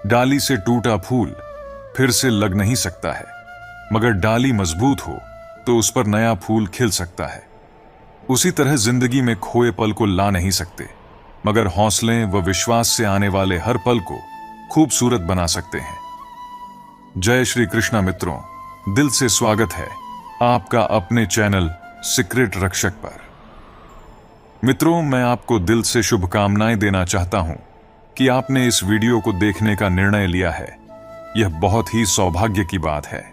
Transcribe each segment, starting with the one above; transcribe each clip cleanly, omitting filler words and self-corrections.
डाली से टूटा फूल फिर से लग नहीं सकता है, मगर डाली मजबूत हो तो उस पर नया फूल खिल सकता है। उसी तरह जिंदगी में खोए पल को ला नहीं सकते, मगर हौसले व विश्वास से आने वाले हर पल को खूबसूरत बना सकते हैं। जय श्री कृष्णा मित्रों, दिल से स्वागत है आपका अपने चैनल सीक्रेट रक्षक पर। मित्रों, मैं आपको दिल से शुभकामनाएं देना चाहता हूं कि आपने इस वीडियो को देखने का निर्णय लिया है। यह बहुत ही सौभाग्य की बात है।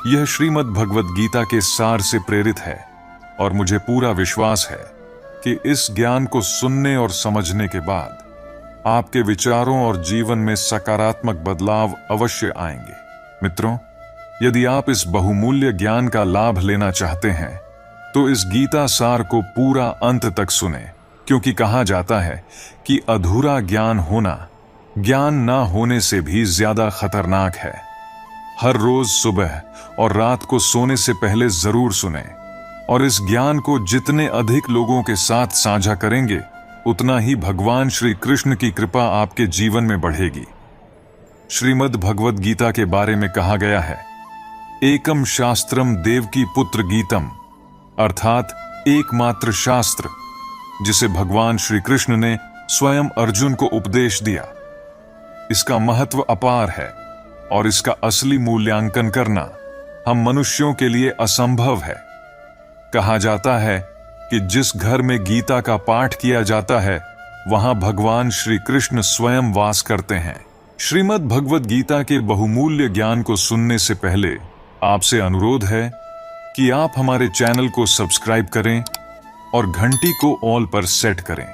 यह श्रीमद् भगवद गीता के सार से प्रेरित है और मुझे पूरा विश्वास है कि इस ज्ञान को सुनने और समझने के बाद आपके विचारों और जीवन में सकारात्मक बदलाव अवश्य आएंगे। मित्रों, यदि आप इस बहुमूल्य ज्ञान का लाभ लेना चाहते हैं तो इस गीता सार को पूरा अंत तक सुने, क्योंकि कहा जाता है कि अधूरा ज्ञान होना ज्ञान ना होने से भी ज्यादा खतरनाक है। हर रोज सुबह और रात को सोने से पहले जरूर सुने और इस ज्ञान को जितने अधिक लोगों के साथ साझा करेंगे उतना ही भगवान श्री कृष्ण की कृपा आपके जीवन में बढ़ेगी। श्रीमद् भगवद गीता के बारे में कहा गया है, एकम शास्त्रम देवकी पुत्र गीतम, अर्थात एकमात्र शास्त्र जिसे भगवान श्री कृष्ण ने स्वयं अर्जुन को उपदेश दिया। इसका महत्व अपार है और इसका असली मूल्यांकन करना हम मनुष्यों के लिए असंभव है। कहा जाता है कि जिस घर में गीता का पाठ किया जाता है वहां भगवान श्री कृष्ण स्वयं वास करते हैं। श्रीमद् भगवद गीता के बहुमूल्य ज्ञान को सुनने से पहले आपसे अनुरोध है कि आप हमारे चैनल को सब्सक्राइब करें और घंटी को ऑल पर सेट करें।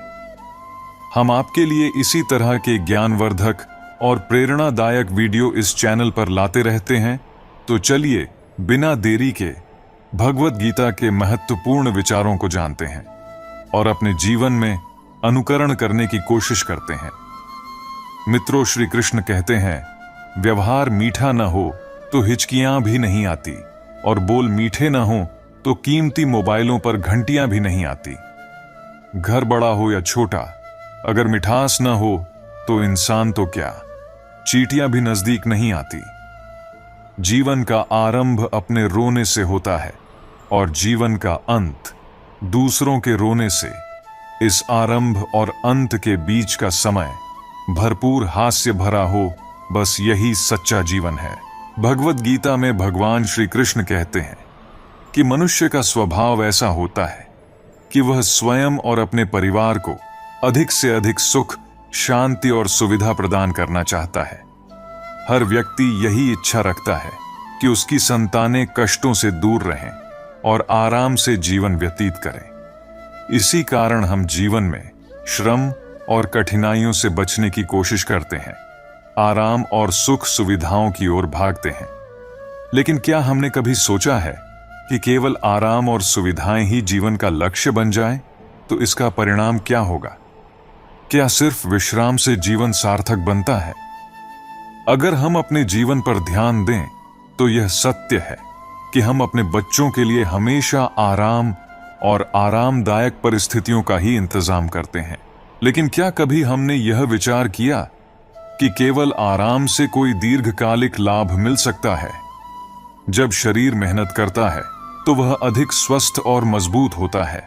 हम आपके लिए इसी तरह के ज्ञानवर्धक और प्रेरणादायक वीडियो इस चैनल पर लाते रहते हैं। तो चलिए बिना देरी के भगवद गीता के महत्वपूर्ण विचारों को जानते हैं और अपने जीवन में अनुकरण करने की कोशिश करते हैं। मित्रों, श्री कृष्ण कहते हैं, व्यवहार मीठा न हो तो हिचकियां भी नहीं आती और बोल मीठे न हो तो कीमती मोबाइलों पर घंटियां भी नहीं आती। घर बड़ा हो या छोटा, अगर मिठास न हो तो इंसान तो क्या, चींटियां भी नजदीक नहीं आती। जीवन का आरंभ अपने रोने से होता है और जीवन का अंत दूसरों के रोने से। इस आरंभ और अंत के बीच का समय भरपूर हास्य भरा हो, बस यही सच्चा जीवन है। भगवद गीता में भगवान श्री कृष्ण कहते हैं कि मनुष्य का स्वभाव ऐसा होता है कि वह स्वयं और अपने परिवार को अधिक से अधिक सुख, शांति और सुविधा प्रदान करना चाहता है। हर व्यक्ति यही इच्छा रखता है कि उसकी संतानें कष्टों से दूर रहें और आराम से जीवन व्यतीत करें। इसी कारण हम जीवन में श्रम और कठिनाइयों से बचने की कोशिश करते हैं, आराम और सुख सुविधाओं की ओर भागते हैं। लेकिन क्या हमने कभी सोचा है कि केवल आराम और सुविधाएं ही जीवन का लक्ष्य बन जाए तो इसका परिणाम क्या होगा? क्या सिर्फ विश्राम से जीवन सार्थक बनता है? अगर हम अपने जीवन पर ध्यान दें तो यह सत्य है कि हम अपने बच्चों के लिए हमेशा आराम और आरामदायक परिस्थितियों का ही इंतजाम करते हैं। लेकिन क्या कभी हमने यह विचार किया कि केवल आराम से कोई दीर्घकालिक लाभ मिल सकता है? जब शरीर मेहनत करता है तो वह अधिक स्वस्थ और मजबूत होता है।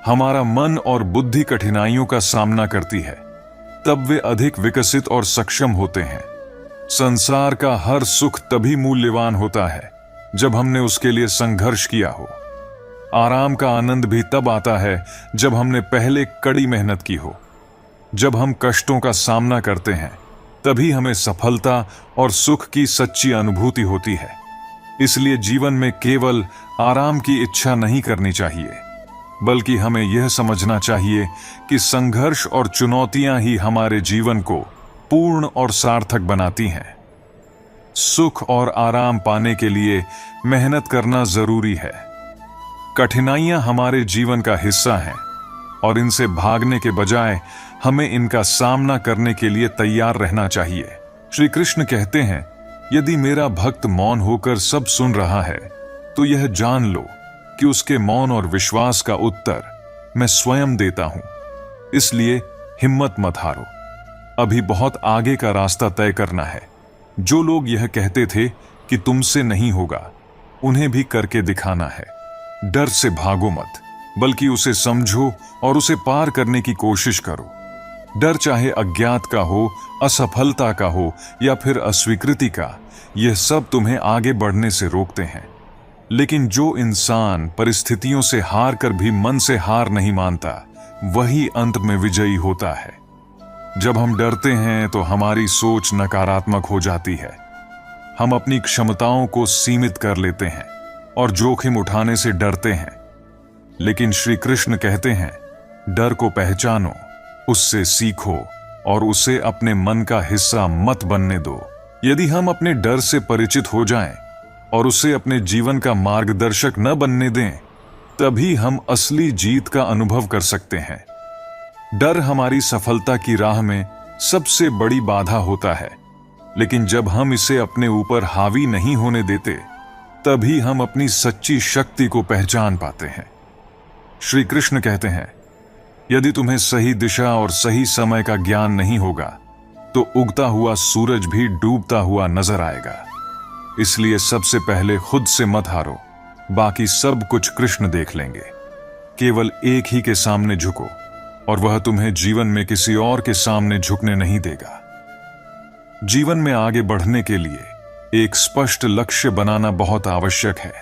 हमारा मन और बुद्धि कठिनाइयों का सामना करती है, तब वे अधिक विकसित और सक्षम होते हैं। संसार का हर सुख तभी मूल्यवान होता है जब हमने उसके लिए संघर्ष किया हो। आराम का आनंद भी तब आता है जब हमने पहले कड़ी मेहनत की हो। जब हम कष्टों का सामना करते हैं तभी हमें सफलता और सुख की सच्ची अनुभूति होती है। इसलिए जीवन में केवल आराम की इच्छा नहीं करनी चाहिए, बल्कि हमें यह समझना चाहिए कि संघर्ष और चुनौतियां ही हमारे जीवन को पूर्ण और सार्थक बनाती हैं। सुख और आराम पाने के लिए मेहनत करना जरूरी है। कठिनाइयां हमारे जीवन का हिस्सा हैं और इनसे भागने के बजाय हमें इनका सामना करने के लिए तैयार रहना चाहिए। श्री कृष्ण कहते हैं, यदि मेरा भक्त मौन होकर सब सुन रहा है तो यह जान लो कि उसके मौन और विश्वास का उत्तर मैं स्वयं देता हूं। इसलिए हिम्मत मत हारो। अभी बहुत आगे का रास्ता तय करना है। जो लोग यह कहते थे कि तुमसे नहीं होगा, उन्हें भी करके दिखाना है। डर से भागो मत, बल्कि उसे समझो और उसे पार करने की कोशिश करो। डर चाहे अज्ञात का हो, असफलता का हो या फिर अस्वीकृति का, यह सब तुम्हें आगे बढ़ने से रोकते हैं। लेकिन जो इंसान परिस्थितियों से हार कर भी मन से हार नहीं मानता, वही अंत में विजयी होता है। जब हम डरते हैं तो हमारी सोच नकारात्मक हो जाती है। हम अपनी क्षमताओं को सीमित कर लेते हैं और जोखिम उठाने से डरते हैं। लेकिन श्री कृष्ण कहते हैं, डर को पहचानो, उससे सीखो और उसे अपने मन का हिस्सा मत बनने दो। यदि हम अपने डर से परिचित हो जाएं और उसे अपने जीवन का मार्गदर्शक न बनने दें, तभी हम असली जीत का अनुभव कर सकते हैं। डर हमारी सफलता की राह में सबसे बड़ी बाधा होता है, लेकिन जब हम इसे अपने ऊपर हावी नहीं होने देते, तभी हम अपनी सच्ची शक्ति को पहचान पाते हैं। श्री कृष्ण कहते हैं, यदि तुम्हें सही दिशा और सही समय का ज्ञान नहीं होगा, तो उगता हुआ सूरज भी डूबता हुआ नजर आएगा। इसलिए सबसे पहले खुद से मत हारो, बाकी सब कुछ कृष्ण देख लेंगे। केवल एक ही के सामने झुको और वह तुम्हें जीवन में किसी और के सामने झुकने नहीं देगा। जीवन में आगे बढ़ने के लिए एक स्पष्ट लक्ष्य बनाना बहुत आवश्यक है।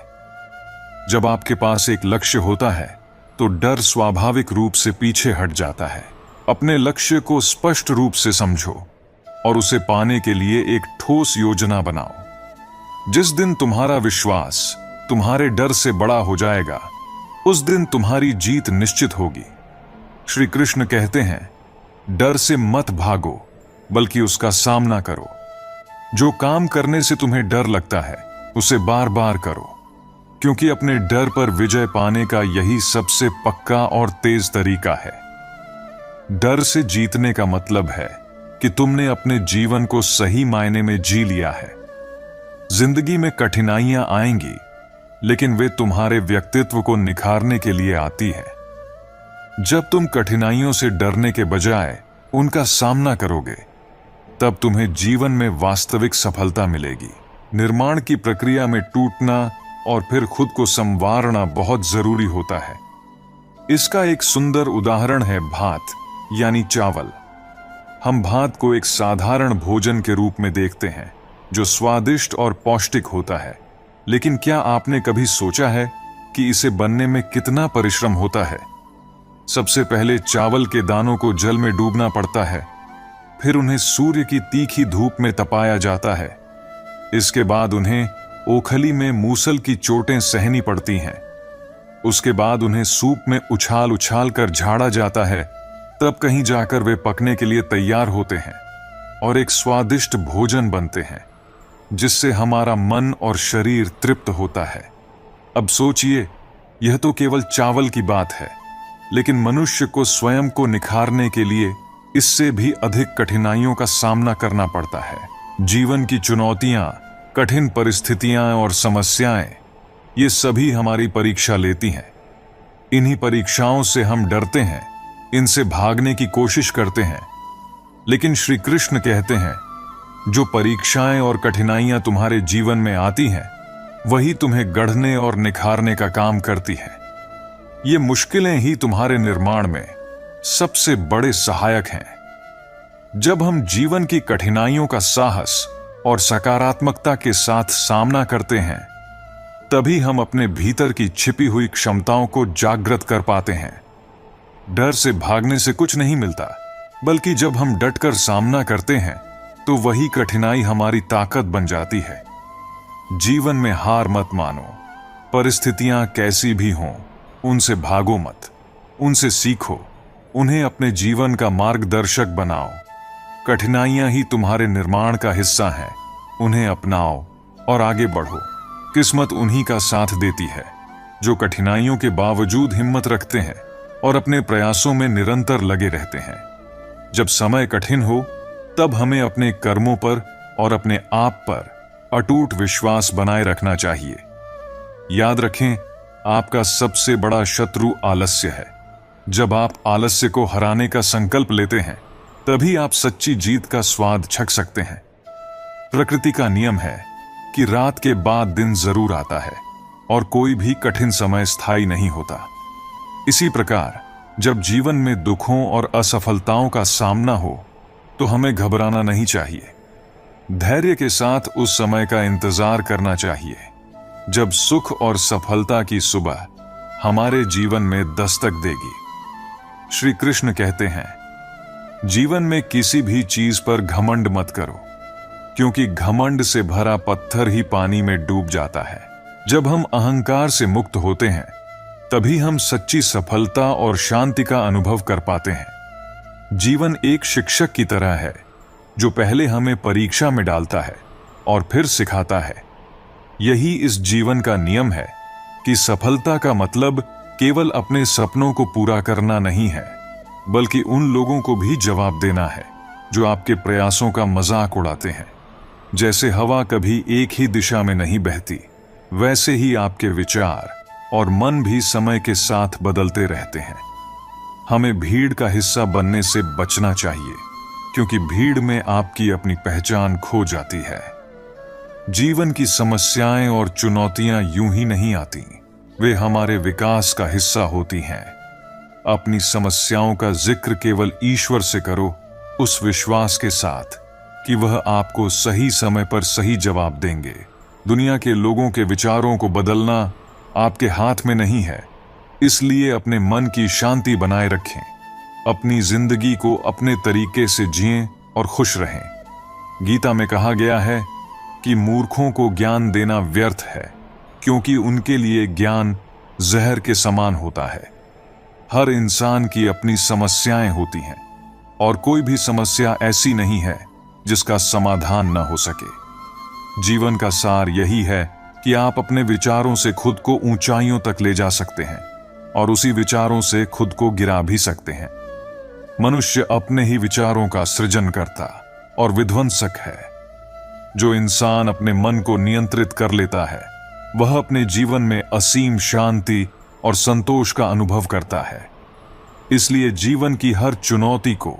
जब आपके पास एक लक्ष्य होता है, तो डर स्वाभाविक रूप से पीछे हट जाता है। अपने लक्ष्य को स्पष्ट रूप से समझो और उसे पाने के लिए एक ठोस योजना बनाओ। जिस दिन तुम्हारा विश्वास तुम्हारे डर से बड़ा हो जाएगा, उस दिन तुम्हारी जीत निश्चित होगी। श्री कृष्ण कहते हैं, डर से मत भागो, बल्कि उसका सामना करो। जो काम करने से तुम्हें डर लगता है, उसे बार बार करो, क्योंकि अपने डर पर विजय पाने का यही सबसे पक्का और तेज तरीका है। डर से जीतने का मतलब है कि तुमने अपने जीवन को सही मायने में जी लिया है। जिंदगी में कठिनाइयां आएंगी, लेकिन वे तुम्हारे व्यक्तित्व को निखारने के लिए आती है। जब तुम कठिनाइयों से डरने के बजाय उनका सामना करोगे, तब तुम्हें जीवन में वास्तविक सफलता मिलेगी। निर्माण की प्रक्रिया में टूटना और फिर खुद को संवारना बहुत जरूरी होता है। इसका एक सुंदर उदाहरण है भात यानी चावल। हम भात को एक साधारण भोजन के रूप में देखते हैं, जो स्वादिष्ट और पौष्टिक होता है। लेकिन क्या आपने कभी सोचा है कि इसे बनने में कितना परिश्रम होता है? सबसे पहले चावल के दानों को जल में डूबना पड़ता है, फिर उन्हें सूर्य की तीखी धूप में तपाया जाता है। इसके बाद उन्हें ओखली में मूसल की चोटें सहनी पड़ती हैं। उसके बाद उन्हें सूप में उछाल उछाल कर झाड़ा जाता है, तब कहीं जाकर वे पकने के लिए तैयार होते हैं और एक स्वादिष्ट भोजन बनते हैं, जिससे हमारा मन और शरीर तृप्त होता है। अब सोचिए, यह तो केवल चावल की बात है, लेकिन मनुष्य को स्वयं को निखारने के लिए इससे भी अधिक कठिनाइयों का सामना करना पड़ता है। जीवन की चुनौतियां, कठिन परिस्थितियां और समस्याएं, ये सभी हमारी परीक्षा लेती हैं। इन्हीं परीक्षाओं से हम डरते हैं, इनसे भागने की कोशिश करते हैं। लेकिन श्री कृष्ण कहते हैं, जो परीक्षाएं और कठिनाइयां तुम्हारे जीवन में आती हैं, वही तुम्हें गढ़ने और निखारने का काम करती है। ये मुश्किलें ही तुम्हारे निर्माण में सबसे बड़े सहायक हैं। जब हम जीवन की कठिनाइयों का साहस और सकारात्मकता के साथ सामना करते हैं, तभी हम अपने भीतर की छिपी हुई क्षमताओं को जागृत कर पाते हैं। डर से भागने से कुछ नहीं मिलता, बल्कि जब हम डटकर सामना करते हैं, तो वही कठिनाई हमारी ताकत बन जाती है। जीवन में हार मत मानो। परिस्थितियां कैसी भी हों, उनसे भागो मत, उनसे सीखो, उन्हें अपने जीवन का मार्गदर्शक बनाओ। कठिनाइयां ही तुम्हारे निर्माण का हिस्सा हैं, उन्हें अपनाओ और आगे बढ़ो। किस्मत उन्हीं का साथ देती है, जो कठिनाइयों के बावजूद हिम्मत रखते हैं और अपने प्रयासों में निरंतर लगे रहते हैं। जब समय कठिन हो, तब हमें अपने कर्मों पर और अपने आप पर अटूट विश्वास बनाए रखना चाहिए। याद रखें, आपका सबसे बड़ा शत्रु आलस्य है। जब आप आलस्य को हराने का संकल्प लेते हैं, तभी आप सच्ची जीत का स्वाद चख सकते हैं। प्रकृति का नियम है कि रात के बाद दिन जरूर आता है और कोई भी कठिन समय स्थायी नहीं होता। इसी प्रकार जब जीवन में दुखों और असफलताओं का सामना हो तो हमें घबराना नहीं चाहिए। धैर्य के साथ उस समय का इंतजार करना चाहिए जब सुख और सफलता की सुबह हमारे जीवन में दस्तक देगी। श्री कृष्ण कहते हैं, जीवन में किसी भी चीज पर घमंड मत करो, क्योंकि घमंड से भरा पत्थर ही पानी में डूब जाता है। जब हम अहंकार से मुक्त होते हैं तभी हम सच्ची सफलता और शांति का अनुभव कर पाते हैं। जीवन एक शिक्षक की तरह है जो पहले हमें परीक्षा में डालता है और फिर सिखाता है। यही इस जीवन का नियम है कि सफलता का मतलब केवल अपने सपनों को पूरा करना नहीं है, बल्कि उन लोगों को भी जवाब देना है जो आपके प्रयासों का मजाक उड़ाते हैं। जैसे हवा कभी एक ही दिशा में नहीं बहती, वैसे ही आपके विचार और मन भी समय के साथ बदलते रहते हैं। हमें भीड़ का हिस्सा बनने से बचना चाहिए, क्योंकि भीड़ में आपकी अपनी पहचान खो जाती है। जीवन की समस्याएं और चुनौतियां यूं ही नहीं आती, वे हमारे विकास का हिस्सा होती हैं। अपनी समस्याओं का जिक्र केवल ईश्वर से करो, उस विश्वास के साथ कि वह आपको सही समय पर सही जवाब देंगे। दुनिया के लोगों के विचारों को बदलना आपके हाथ में नहीं है, इसलिए अपने मन की शांति बनाए रखें। अपनी जिंदगी को अपने तरीके से जिएं और खुश रहें। गीता में कहा गया है कि मूर्खों को ज्ञान देना व्यर्थ है, क्योंकि उनके लिए ज्ञान जहर के समान होता है। हर इंसान की अपनी समस्याएं होती हैं और कोई भी समस्या ऐसी नहीं है जिसका समाधान न हो सके। जीवन का सार यही है कि आप अपने विचारों से खुद को ऊंचाइयों तक ले जा सकते हैं और उसी विचारों से खुद को गिरा भी सकते हैं। मनुष्य अपने ही विचारों का सृजन करता और विध्वंसक है। जो इंसान अपने मन को नियंत्रित कर लेता है, वह अपने जीवन में असीम शांति और संतोष का अनुभव करता है। इसलिए जीवन की हर चुनौती को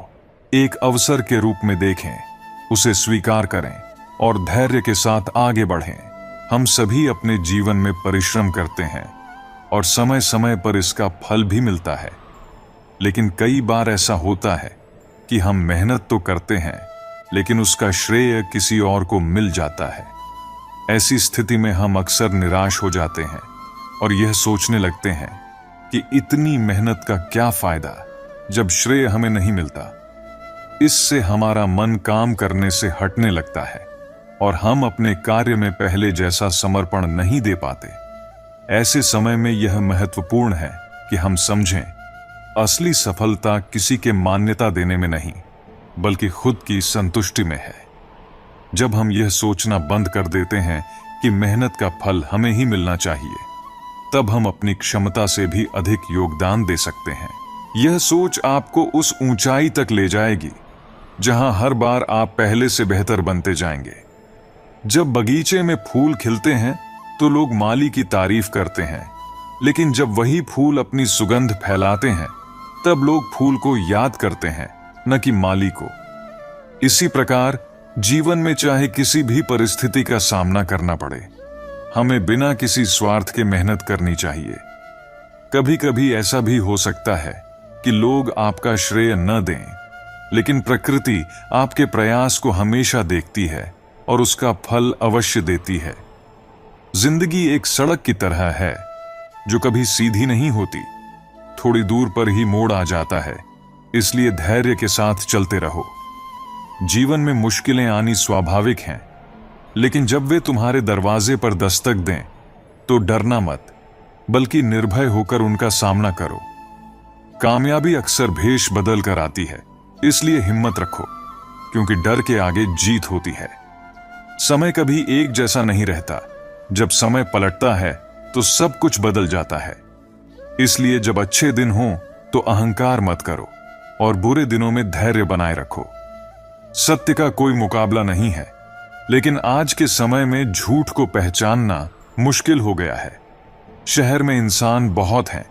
एक अवसर के रूप में देखें, उसे स्वीकार करें और धैर्य के साथ आगे बढ़ें। हम सभी अपने जीवन में परिश्रम करते हैं और समय समय पर इसका फल भी मिलता है, लेकिन कई बार ऐसा होता है कि हम मेहनत तो करते हैं, लेकिन उसका श्रेय किसी और को मिल जाता है। ऐसी स्थिति में हम अक्सर निराश हो जाते हैं और यह सोचने लगते हैं कि इतनी मेहनत का क्या फायदा जब श्रेय हमें नहीं मिलता। इससे हमारा मन काम करने से हटने लगता है और हम अपने कार्य में पहले जैसा समर्पण नहीं दे पाते। ऐसे समय में यह महत्वपूर्ण है कि हम समझें, असली सफलता किसी के मान्यता देने में नहीं, बल्कि खुद की संतुष्टि में है। जब हम यह सोचना बंद कर देते हैं कि मेहनत का फल हमें ही मिलना चाहिए, तब हम अपनी क्षमता से भी अधिक योगदान दे सकते हैं। यह सोच आपको उस ऊंचाई तक ले जाएगी जहां हर बार आप पहले से बेहतर बनते जाएंगे। जब बगीचे में फूल खिलते हैं तो लोग माली की तारीफ करते हैं, लेकिन जब वही फूल अपनी सुगंध फैलाते हैं तब लोग फूल को याद करते हैं, न कि माली को। इसी प्रकार जीवन में चाहे किसी भी परिस्थिति का सामना करना पड़े, हमें बिना किसी स्वार्थ के मेहनत करनी चाहिए। कभी कभी ऐसा भी हो सकता है कि लोग आपका श्रेय न दें, लेकिन प्रकृति आपके प्रयास को हमेशा देखती है और उसका फल अवश्य देती है। जिंदगी एक सड़क की तरह है जो कभी सीधी नहीं होती, थोड़ी दूर पर ही मोड़ आ जाता है। इसलिए धैर्य के साथ चलते रहो। जीवन में मुश्किलें आनी स्वाभाविक हैं, लेकिन जब वे तुम्हारे दरवाजे पर दस्तक दें तो डरना मत, बल्कि निर्भय होकर उनका सामना करो। कामयाबी अक्सर भेष बदल कर आती है, इसलिए हिम्मत रखो, क्योंकि डर के आगे जीत होती है। समय कभी एक जैसा नहीं रहता। जब समय पलटता है तो सब कुछ बदल जाता है। इसलिए जब अच्छे दिन हो तो अहंकार मत करो और बुरे दिनों में धैर्य बनाए रखो। सत्य का कोई मुकाबला नहीं है, लेकिन आज के समय में झूठ को पहचानना मुश्किल हो गया है। शहर में इंसान बहुत हैं,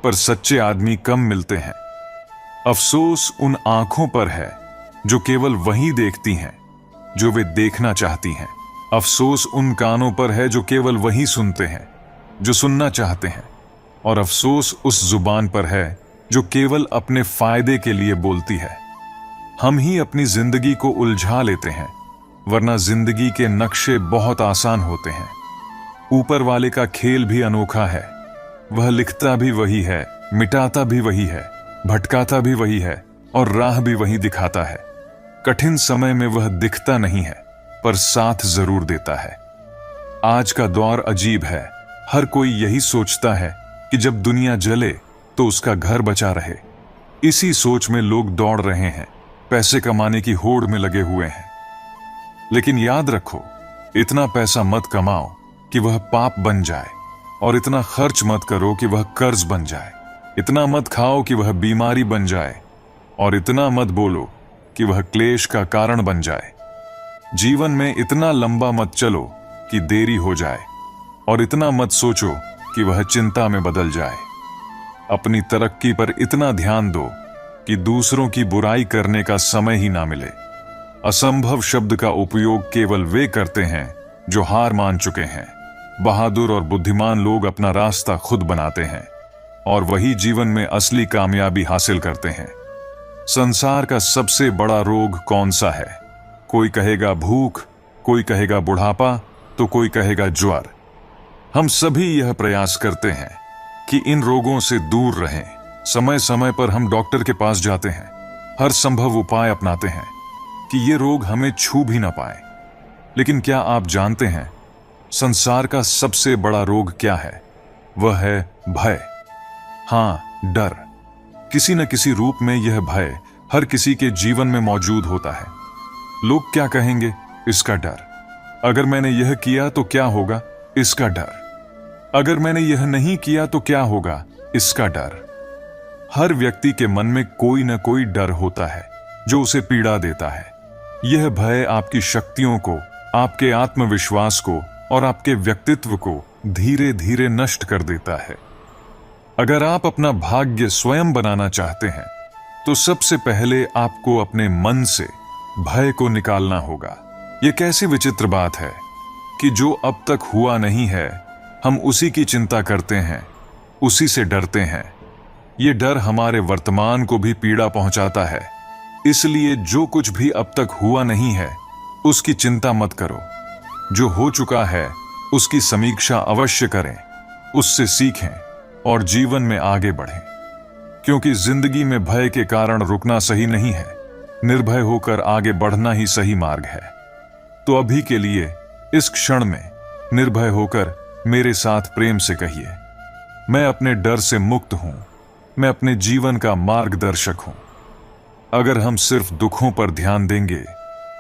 पर सच्चे आदमी कम मिलते हैं। अफसोस उन आंखों पर है जो केवल वही देखती हैं जो वे देखना चाहती हैं। अफसोस उन कानों पर है जो केवल वही सुनते हैं जो सुनना चाहते हैं। और अफसोस उस जुबान पर है जो केवल अपने फायदे के लिए बोलती है। हम ही अपनी जिंदगी को उलझा लेते हैं, वरना जिंदगी के नक्शे बहुत आसान होते हैं। ऊपर वाले का खेल भी अनोखा है। वह लिखता भी वही है, मिटाता भी वही है, भटकाता भी वही है और राह भी वही दिखाता है। कठिन समय में वह दिखता नहीं है, पर साथ जरूर देता है। आज का दौर अजीब है। हर कोई यही सोचता है कि जब दुनिया जले तो उसका घर बचा रहे। इसी सोच में लोग दौड़ रहे हैं, पैसे कमाने की होड़ में लगे हुए हैं। लेकिन याद रखो, इतना पैसा मत कमाओ कि वह पाप बन जाए, और इतना खर्च मत करो कि वह कर्ज बन जाए। इतना मत खाओ कि वह बीमारी बन जाए, और इतना मत बोलो कि वह क्लेश का कारण बन जाए। जीवन में इतना लंबा मत चलो कि देरी हो जाए, और इतना मत सोचो कि वह चिंता में बदल जाए। अपनी तरक्की पर इतना ध्यान दो कि दूसरों की बुराई करने का समय ही ना मिले। असंभव शब्द का उपयोग केवल वे करते हैं जो हार मान चुके हैं। बहादुर और बुद्धिमान लोग अपना रास्ता खुद बनाते हैं, और वही जीवन में असली कामयाबी हासिल करते हैं। संसार का सबसे बड़ा रोग कौन सा है? कोई कहेगा भूख, कोई कहेगा बुढ़ापा, तो कोई कहेगा ज्वर। हम सभी यह प्रयास करते हैं कि इन रोगों से दूर रहें। समय समय पर हम डॉक्टर के पास जाते हैं, हर संभव उपाय अपनाते हैं कि ये रोग हमें छू भी ना पाए। लेकिन क्या आप जानते हैं, संसार का सबसे बड़ा रोग क्या है? वह है भय। हाँ, डर। किसी न किसी रूप में यह भय हर किसी के जीवन में मौजूद होता है। लोग क्या कहेंगे, इसका डर। अगर मैंने यह किया तो क्या होगा, इसका डर। अगर मैंने यह नहीं किया तो क्या होगा, इसका डर। हर व्यक्ति के मन में कोई न कोई डर होता है जो उसे पीड़ा देता है। यह भय आपकी शक्तियों को, आपके आत्मविश्वास को और आपके व्यक्तित्व को धीरे धीरे नष्ट कर देता है। अगर आप अपना भाग्य स्वयं बनाना चाहते हैं तो सबसे पहले आपको अपने मन से भय को निकालना होगा। यह कैसी विचित्र बात है कि जो अब तक हुआ नहीं है, हम उसी की चिंता करते हैं, उसी से डरते हैं। यह डर हमारे वर्तमान को भी पीड़ा पहुंचाता है। इसलिए जो कुछ भी अब तक हुआ नहीं है, उसकी चिंता मत करो। जो हो चुका है, उसकी समीक्षा अवश्य करें, उससे सीखें और जीवन में आगे बढ़ें। क्योंकि जिंदगी में भय के कारण रुकना सही नहीं है, निर्भय होकर आगे बढ़ना ही सही मार्ग है। तो अभी के लिए, इस क्षण में निर्भय होकर मेरे साथ प्रेम से कहिए, मैं अपने डर से मुक्त हूं, मैं अपने जीवन का मार्गदर्शक हूं। अगर हम सिर्फ दुखों पर ध्यान देंगे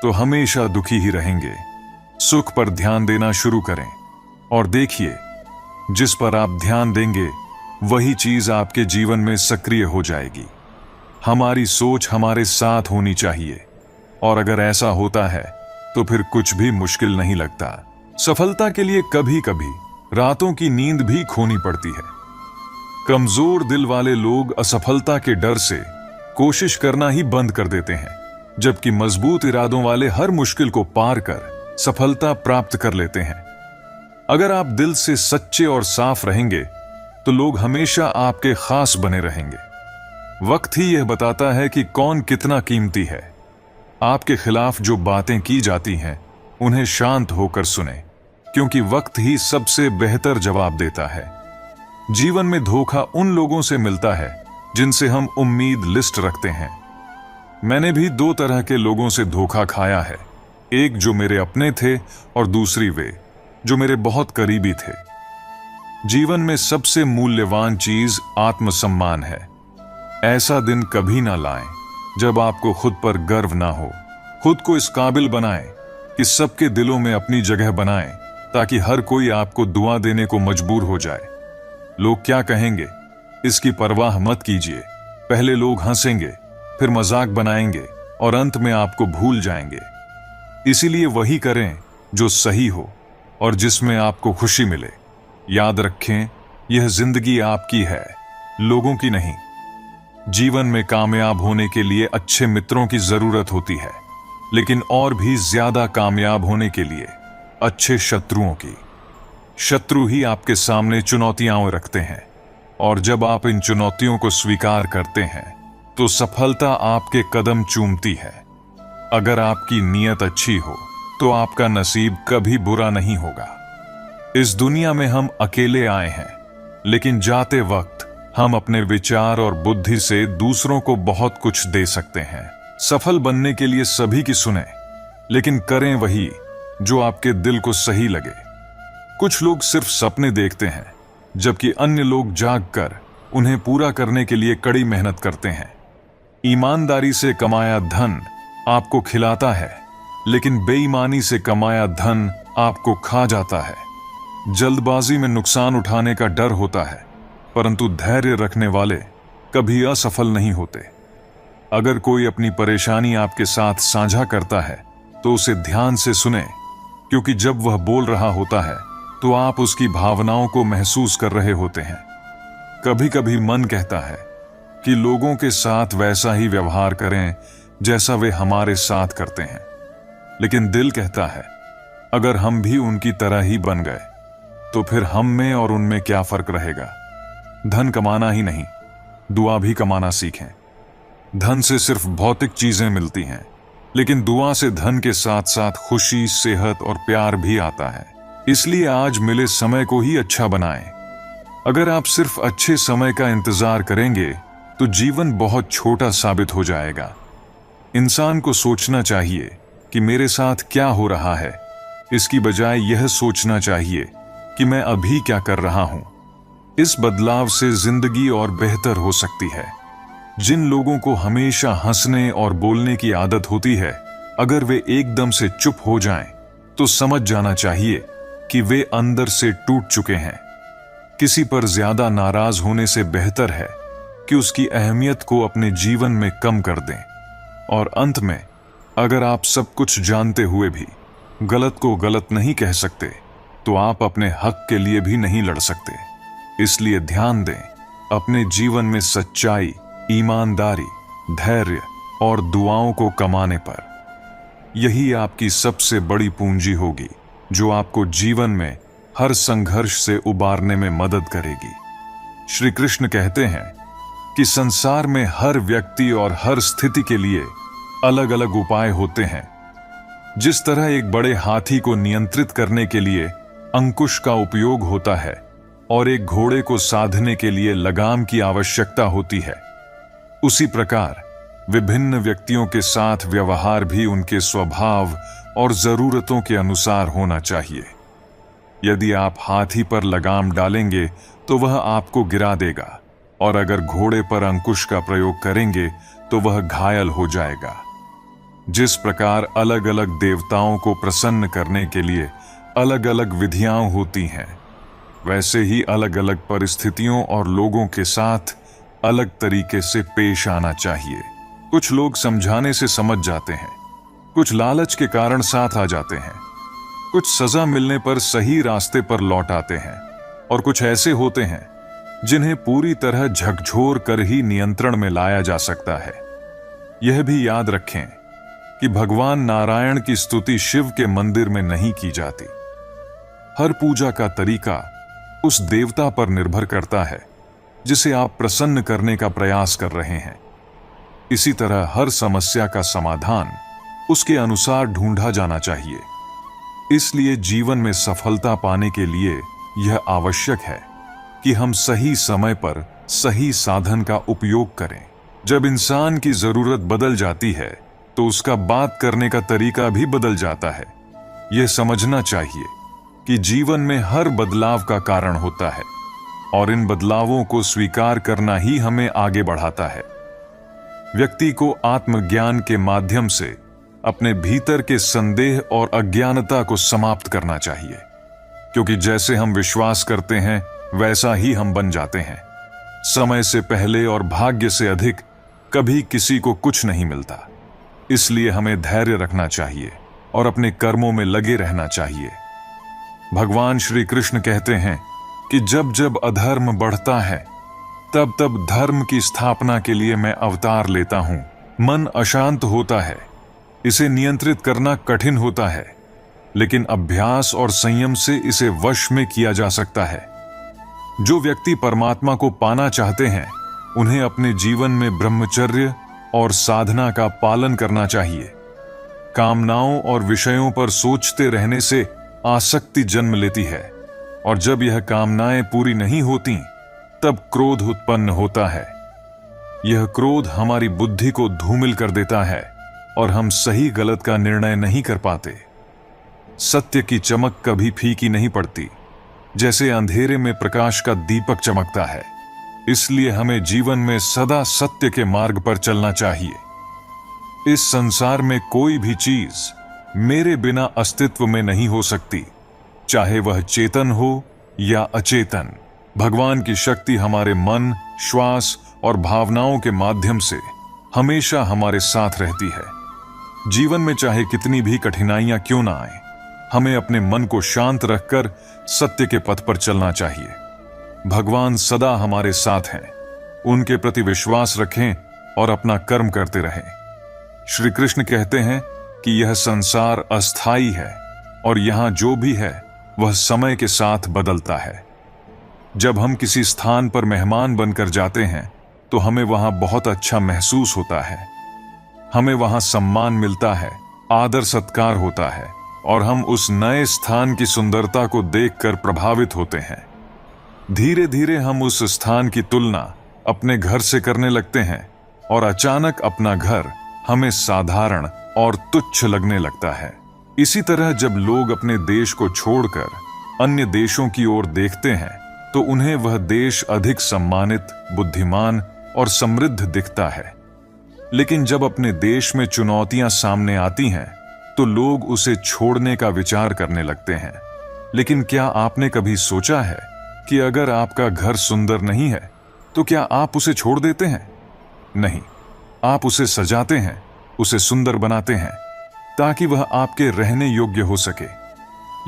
तो हमेशा दुखी ही रहेंगे। सुख पर ध्यान देना शुरू करें और देखिए, जिस पर आप ध्यान देंगे वही चीज आपके जीवन में सक्रिय हो जाएगी। हमारी सोच हमारे साथ होनी चाहिए, और अगर ऐसा होता है तो फिर कुछ भी मुश्किल नहीं लगता। सफलता के लिए कभी कभी रातों की नींद भी खोनी पड़ती है। कमजोर दिल वाले लोग असफलता के डर से कोशिश करना ही बंद कर देते हैं, जबकि मजबूत इरादों वाले हर मुश्किल को पार कर सफलता प्राप्त कर लेते हैं। अगर आप दिल से सच्चे और साफ रहेंगे तो लोग हमेशा आपके खास बने रहेंगे। वक्त ही यह बताता है कि कौन कितना कीमती है। आपके खिलाफ जो बातें की जाती हैं, उन्हें शांत होकर सुने, क्योंकि वक्त ही सबसे बेहतर जवाब देता है। जीवन में धोखा उन लोगों से मिलता है जिनसे हम उम्मीद लिस्ट रखते हैं। मैंने भी दो तरह के लोगों से धोखा खाया है, एक जो मेरे अपने थे और दूसरी वे जो मेरे बहुत करीबी थे। जीवन में सबसे मूल्यवान चीज आत्मसम्मान है। ऐसा दिन कभी ना लाएं जब आपको खुद पर गर्व ना हो। खुद को इस काबिल बनाएं कि सबके दिलों में अपनी जगह बनाएं, ताकि हर कोई आपको दुआ देने को मजबूर हो जाए। लोग क्या कहेंगे, इसकी परवाह मत कीजिए। पहले लोग हंसेंगे, फिर मजाक बनाएंगे और अंत में आपको भूल जाएंगे। इसीलिए वही करें जो सही हो और जिसमें आपको खुशी मिले। याद रखें, यह जिंदगी आपकी है, लोगों की नहीं। जीवन में कामयाब होने के लिए अच्छे मित्रों की जरूरत होती है, लेकिन और भी ज्यादा कामयाब होने के लिए अच्छे शत्रुओं की। शत्रु ही आपके सामने चुनौतियां रखते हैं, और जब आप इन चुनौतियों को स्वीकार करते हैं तो सफलता आपके कदम चूमती है। अगर आपकी नीयत अच्छी हो तो आपका नसीब कभी बुरा नहीं होगा। इस दुनिया में हम अकेले आए हैं, लेकिन जाते वक्त हम अपने विचार और बुद्धि से दूसरों को बहुत कुछ दे सकते हैं। सफल बनने के लिए सभी की सुने, लेकिन करें वही जो आपके दिल को सही लगे। कुछ लोग सिर्फ सपने देखते हैं, जबकि अन्य लोग जागकर उन्हें पूरा करने के लिए कड़ी मेहनत करते हैं। ईमानदारी से कमाया धन आपको खिलाता है, लेकिन बेईमानी से कमाया धन आपको खा जाता है। जल्दबाजी में नुकसान उठाने का डर होता है, परंतु धैर्य रखने वाले कभी असफल नहीं होते। अगर कोई अपनी परेशानी आपके साथ साझा करता है तो उसे ध्यान से सुने, क्योंकि जब वह बोल रहा होता है तो आप उसकी भावनाओं को महसूस कर रहे होते हैं। कभी कभी मन कहता है कि लोगों के साथ वैसा ही व्यवहार करें जैसा वे हमारे साथ करते हैं, लेकिन दिल कहता है अगर हम भी उनकी तरह ही बन गए तो फिर हम में और उनमें क्या फर्क रहेगा। धन कमाना ही नहीं, दुआ भी कमाना सीखें। धन से सिर्फ भौतिक चीजें मिलती हैं, लेकिन दुआ से धन के साथ साथ खुशी, सेहत और प्यार भी आता है। इसलिए आज मिले समय को ही अच्छा बनाएं। अगर आप सिर्फ अच्छे समय का इंतजार करेंगे तो जीवन बहुत छोटा साबित हो जाएगा। इंसान को सोचना चाहिए कि मेरे साथ क्या हो रहा है, इसकी बजाय यह सोचना चाहिए कि मैं अभी क्या कर रहा हूं। इस बदलाव से जिंदगी और बेहतर हो सकती है। जिन लोगों को हमेशा हंसने और बोलने की आदत होती है, अगर वे एकदम से चुप हो जाएं, तो समझ जाना चाहिए कि वे अंदर से टूट चुके हैं। किसी पर ज्यादा नाराज होने से बेहतर है कि उसकी अहमियत को अपने जीवन में कम कर दें। और अंत में, अगर आप सब कुछ जानते हुए भी गलत को गलत नहीं कह सकते, तो आप अपने हक के लिए भी नहीं लड़ सकते। इसलिए ध्यान दें अपने जीवन में सच्चाई, ईमानदारी, धैर्य और दुआओं को कमाने पर। यही आपकी सबसे बड़ी पूंजी होगी, जो आपको जीवन में हर संघर्ष से उबारने में मदद करेगी। श्री कृष्ण कहते हैं कि संसार में हर व्यक्ति और हर स्थिति के लिए अलग अलग उपाय होते हैं। जिस तरह एक बड़े हाथी को नियंत्रित करने के लिए अंकुश का उपयोग होता है और एक घोड़े को साधने के लिए लगाम की आवश्यकता होती है, उसी प्रकार विभिन्न व्यक्तियों के साथ व्यवहार भी उनके स्वभाव और जरूरतों के अनुसार होना चाहिए। यदि आप हाथी पर लगाम डालेंगे तो वह आपको गिरा देगा, और अगर घोड़े पर अंकुश का प्रयोग करेंगे तो वह घायल हो जाएगा। जिस प्रकार अलग अलग देवताओं को प्रसन्न करने के लिए अलग अलग विधियां होती हैं, वैसे ही अलग अलग परिस्थितियों और लोगों के साथ अलग तरीके से पेश आना चाहिए। कुछ लोग समझाने से समझ जाते हैं, कुछ लालच के कारण साथ आ जाते हैं, कुछ सजा मिलने पर सही रास्ते पर लौट आते हैं, और कुछ ऐसे होते हैं जिन्हें पूरी तरह झकझोर कर ही नियंत्रण में लाया जा सकता है। यह भी याद रखें कि भगवान नारायण की स्तुति शिव के मंदिर में नहीं की जाती। हर पूजा का तरीका उस देवता पर निर्भर करता है जिसे आप प्रसन्न करने का प्रयास कर रहे हैं। इसी तरह हर समस्या का समाधान उसके अनुसार ढूंढा जाना चाहिए। इसलिए जीवन में सफलता पाने के लिए यह आवश्यक है कि हम सही समय पर सही साधन का उपयोग करें। जब इंसान की जरूरत बदल जाती है तो उसका बात करने का तरीका भी बदल जाता है। यह समझना चाहिए कि जीवन में हर बदलाव का कारण होता है, और इन बदलावों को स्वीकार करना ही हमें आगे बढ़ाता है। व्यक्ति को आत्मज्ञान के माध्यम से अपने भीतर के संदेह और अज्ञानता को समाप्त करना चाहिए, क्योंकि जैसे हम विश्वास करते हैं वैसा ही हम बन जाते हैं। समय से पहले और भाग्य से अधिक कभी किसी को कुछ नहीं मिलता। इसलिए हमें धैर्य रखना चाहिए और अपने कर्मों में लगे रहना चाहिए। भगवान श्री कृष्ण कहते हैं कि जब जब अधर्म बढ़ता है तब तब धर्म की स्थापना के लिए मैं अवतार लेता हूं। मन अशांत होता है, इसे नियंत्रित करना कठिन होता है, लेकिन अभ्यास और संयम से इसे वश में किया जा सकता है। जो व्यक्ति परमात्मा को पाना चाहते हैं, उन्हें अपने जीवन में ब्रह्मचर्य और साधना का पालन करना चाहिए। कामनाओं और विषयों पर सोचते रहने से आसक्ति जन्म लेती है, और जब यह कामनाएं पूरी नहीं होती, तब क्रोध उत्पन्न होता है। यह क्रोध हमारी बुद्धि को धूमिल कर देता है और हम सही गलत का निर्णय नहीं कर पाते। सत्य की चमक कभी फीकी नहीं पड़ती, जैसे अंधेरे में प्रकाश का दीपक चमकता है। इसलिए हमें जीवन में सदा सत्य के मार्ग पर चलना चाहिए। इस संसार में कोई भी चीज मेरे बिना अस्तित्व में नहीं हो सकती, चाहे वह चेतन हो या अचेतन। भगवान की शक्ति हमारे मन, श्वास और भावनाओं के माध्यम से हमेशा हमारे साथ रहती है। जीवन में चाहे कितनी भी कठिनाइयां क्यों ना आए, हमें अपने मन को शांत रखकर सत्य के पथ पर चलना चाहिए। भगवान सदा हमारे साथ हैं, उनके प्रति विश्वास रखें और अपना कर्म करते रहें। श्री कृष्ण कहते हैं कि यह संसार अस्थाई है और यहां जो भी है वह समय के साथ बदलता है। जब हम किसी स्थान पर मेहमान बनकर जाते हैं तो हमें वहां बहुत अच्छा महसूस होता है। हमें वहां सम्मान मिलता है, आदर सत्कार होता है और हम उस नए स्थान की सुंदरता को देखकर प्रभावित होते हैं। धीरे धीरे हम उस स्थान की तुलना अपने घर से करने लगते हैं और अचानक अपना घर हमें साधारण और तुच्छ लगने लगता है। इसी तरह जब लोग अपने देश को छोड़कर अन्य देशों की ओर देखते हैं तो उन्हें वह देश अधिक सम्मानित, बुद्धिमान और समृद्ध दिखता है। लेकिन जब अपने देश में चुनौतियां सामने आती हैं तो लोग उसे छोड़ने का विचार करने लगते हैं। लेकिन क्या आपने कभी सोचा है कि अगर आपका घर सुंदर नहीं है तो क्या आप उसे छोड़ देते हैं? नहीं, आप उसे सजाते हैं, उसे सुंदर बनाते हैं ताकि वह आपके रहने योग्य हो सके।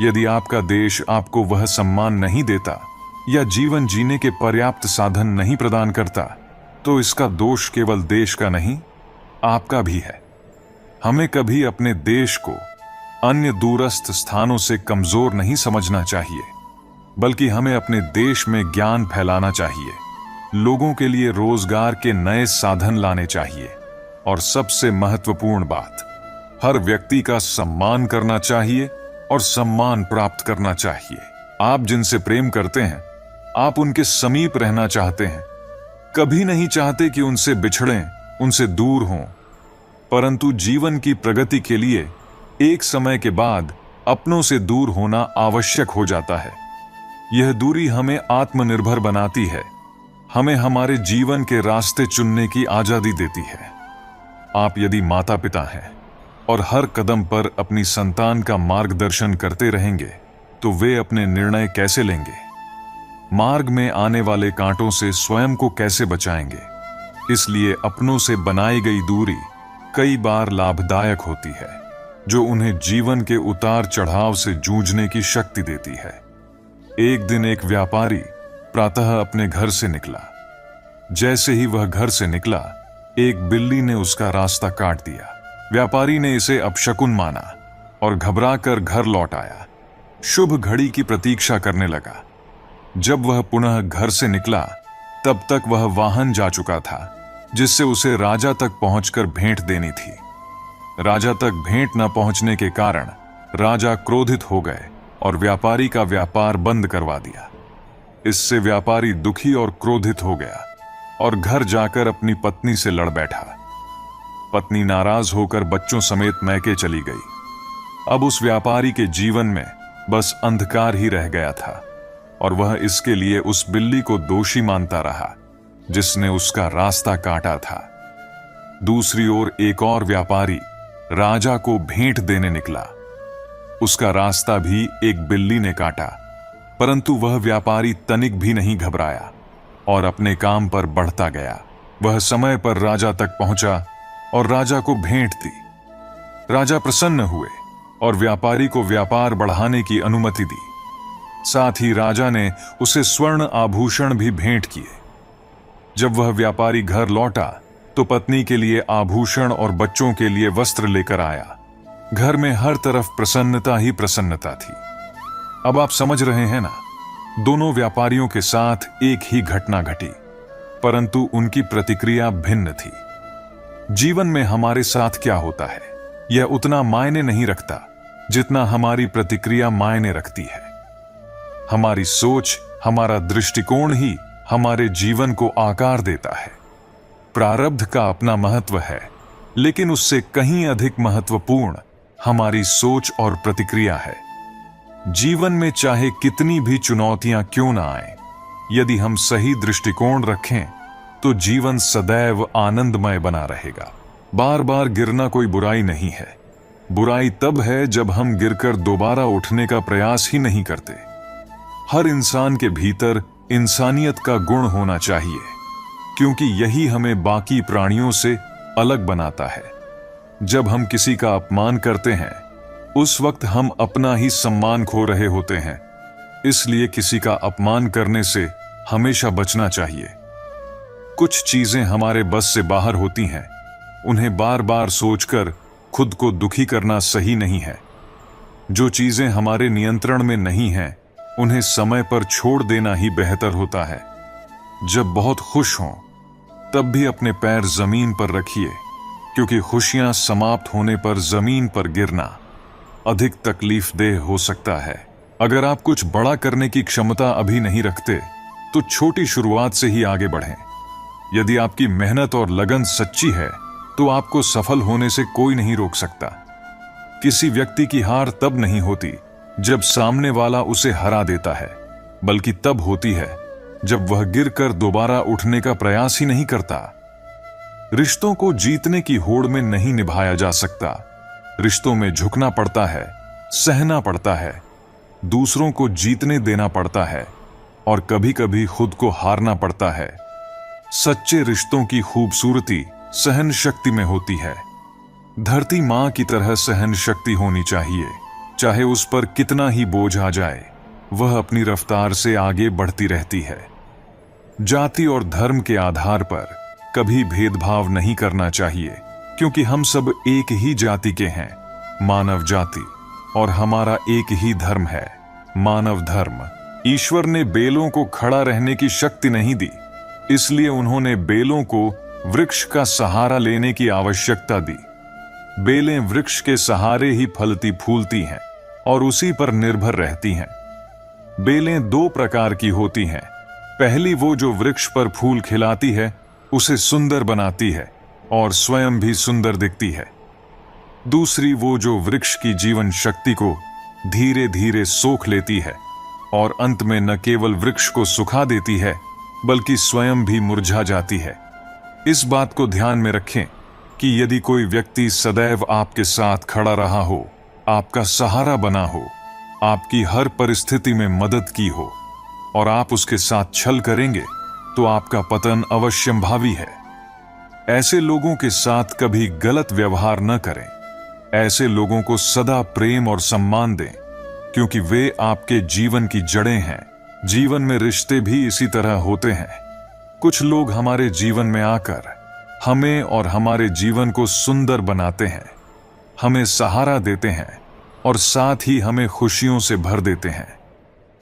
यदि आपका देश आपको वह सम्मान नहीं देता या जीवन जीने के पर्याप्त साधन नहीं प्रदान करता, तो इसका दोष केवल देश का नहीं, आपका भी है। हमें कभी अपने देश को अन्य दूरस्थ स्थानों से कमजोर नहीं समझना चाहिए, बल्कि हमें अपने देश में ज्ञान फैलाना चाहिए, लोगों के लिए रोजगार के नए साधन लाने चाहिए और सबसे महत्वपूर्ण बात, हर व्यक्ति का सम्मान करना चाहिए और सम्मान प्राप्त करना चाहिए। आप जिनसे प्रेम करते हैं, आप उनके समीप रहना चाहते हैं, कभी नहीं चाहते कि उनसे बिछड़ें, उनसे दूर हों। परंतु जीवन की प्रगति के लिए एक समय के बाद अपनों से दूर होना आवश्यक हो जाता है। यह दूरी हमें आत्मनिर्भर बनाती है, हमें हमारे जीवन के रास्ते चुनने की आजादी देती है। आप यदि माता पिता हैं और हर कदम पर अपनी संतान का मार्गदर्शन करते रहेंगे तो वे अपने निर्णय कैसे लेंगे? मार्ग में आने वाले कांटों से स्वयं को कैसे बचाएंगे? इसलिए अपनों से बनाई गई दूरी कई बार लाभदायक होती है, जो उन्हें जीवन के उतार चढ़ाव से जूझने की शक्ति देती है। एक दिन एक व्यापारी प्रातः अपने घर से निकला। जैसे ही वह घर से निकला, एक बिल्ली ने उसका रास्ता काट दिया। व्यापारी ने इसे अपशकुन माना और घबराकर घर लौट आया। शुभ घड़ी की प्रतीक्षा करने लगा। जब वह पुनः घर से निकला, तब तक वह वाहन जा चुका था जिससे उसे राजा तक पहुंचकर भेंट देनी थी। राजा तक भेंट न पहुंचने के कारण राजा क्रोधित हो गए और व्यापारी का व्यापार बंद करवा दिया। इससे व्यापारी दुखी और क्रोधित हो गया और घर जाकर अपनी पत्नी से लड़ बैठा। पत्नी नाराज होकर बच्चों समेत मैके चली गई। अब उस व्यापारी के जीवन में बस अंधकार ही रह गया था और वह इसके लिए उस बिल्ली को दोषी मानता रहा जिसने उसका रास्ता काटा था। दूसरी ओर एक और व्यापारी राजा को भेंट देने निकला। उसका रास्ता भी एक बिल्ली ने काटा, परंतु वह व्यापारी तनिक भी नहीं घबराया और अपने काम पर बढ़ता गया। वह समय पर राजा तक पहुंचा और राजा को भेंट दी। राजा प्रसन्न हुए और व्यापारी को व्यापार बढ़ाने की अनुमति दी। साथ ही राजा ने उसे स्वर्ण आभूषण भी भेंट किए। जब वह व्यापारी घर लौटा तो पत्नी के लिए आभूषण और बच्चों के लिए वस्त्र लेकर आया। घर में हर तरफ प्रसन्नता ही प्रसन्नता थी। अब आप समझ रहे हैं ना, दोनों व्यापारियों के साथ एक ही घटना घटी, परंतु उनकी प्रतिक्रिया भिन्न थी। जीवन में हमारे साथ क्या होता है यह उतना मायने नहीं रखता जितना हमारी प्रतिक्रिया मायने रखती है। हमारी सोच, हमारा दृष्टिकोण ही हमारे जीवन को आकार देता है। प्रारब्ध का अपना महत्व है, लेकिन उससे कहीं अधिक महत्वपूर्ण हमारी सोच और प्रतिक्रिया है। जीवन में चाहे कितनी भी चुनौतियां क्यों ना आए, यदि हम सही दृष्टिकोण रखें तो जीवन सदैव आनंदमय बना रहेगा। बार बार गिरना कोई बुराई नहीं है। बुराई तब है जब हम गिरकर दोबारा उठने का प्रयास ही नहीं करते। हर इंसान के भीतर इंसानियत का गुण होना चाहिए, क्योंकि यही हमें बाकी प्राणियों से अलग बनाता है। जब हम किसी का अपमान करते हैं, उस वक्त हम अपना ही सम्मान खो रहे होते हैं। इसलिए किसी का अपमान करने से हमेशा बचना चाहिए। कुछ चीजें हमारे बस से बाहर होती हैं, उन्हें बार बार सोचकर खुद को दुखी करना सही नहीं है। जो चीजें हमारे नियंत्रण में नहीं हैं, उन्हें समय पर छोड़ देना ही बेहतर होता है। जब बहुत खुश हों, तब भी अपने पैर जमीन पर रखिए, क्योंकि खुशियां समाप्त होने पर जमीन पर गिरना अधिक तकलीफदेह हो सकता है। अगर आप कुछ बड़ा करने की क्षमता अभी नहीं रखते, तो छोटी शुरुआत से ही आगे बढ़ें। यदि आपकी मेहनत और लगन सच्ची है, तो आपको सफल होने से कोई नहीं रोक सकता। किसी व्यक्ति की हार तब नहीं होती जब सामने वाला उसे हरा देता है, बल्कि तब होती है जब वह गिरकर दोबारा उठने का प्रयास ही नहीं करता। रिश्तों को जीतने की होड़ में नहीं निभाया जा सकता। रिश्तों में झुकना पड़ता है, सहना पड़ता है, दूसरों को जीतने देना पड़ता है और कभी कभी खुद को हारना पड़ता है। सच्चे रिश्तों की खूबसूरती सहन शक्ति में होती है। धरती मां की तरह सहन शक्ति होनी चाहिए। चाहे उस पर कितना ही बोझ आ जाए, वह अपनी रफ्तार से आगे बढ़ती रहती है। जाति और धर्म के आधार पर कभी भेदभाव नहीं करना चाहिए, क्योंकि हम सब एक ही जाति के हैं, मानव जाति, और हमारा एक ही धर्म है, मानव धर्म। ईश्वर ने बेलों को खड़ा रहने की शक्ति नहीं दी, इसलिए उन्होंने बेलों को वृक्ष का सहारा लेने की आवश्यकता दी। बेलें वृक्ष के सहारे ही फलती फूलती हैं और उसी पर निर्भर रहती हैं। बेलें दो प्रकार की होती हैं। पहली वो जो वृक्ष पर फूल खिलाती है, उसे सुंदर बनाती है और स्वयं भी सुंदर दिखती है। दूसरी वो जो वृक्ष की जीवन शक्ति को धीरे धीरे सोख लेती है और अंत में न केवल वृक्ष को सुखा देती है, बल्कि स्वयं भी मुरझा जाती है। इस बात को ध्यान में रखें कि यदि कोई व्यक्ति सदैव आपके साथ खड़ा रहा हो, आपका सहारा बना हो, आपकी हर परिस्थिति में मदद की हो, और आप उसके साथ छल करेंगे, तो आपका पतन अवश्यंभावी है। ऐसे लोगों के साथ कभी गलत व्यवहार न करें। ऐसे लोगों को सदा प्रेम और सम्मान दें, क्योंकि वे आपके जीवन की जड़ें हैं। जीवन में रिश्ते भी इसी तरह होते हैं। कुछ लोग हमारे जीवन में आकर हमें और हमारे जीवन को सुंदर बनाते हैं, हमें सहारा देते हैं और साथ ही हमें खुशियों से भर देते हैं,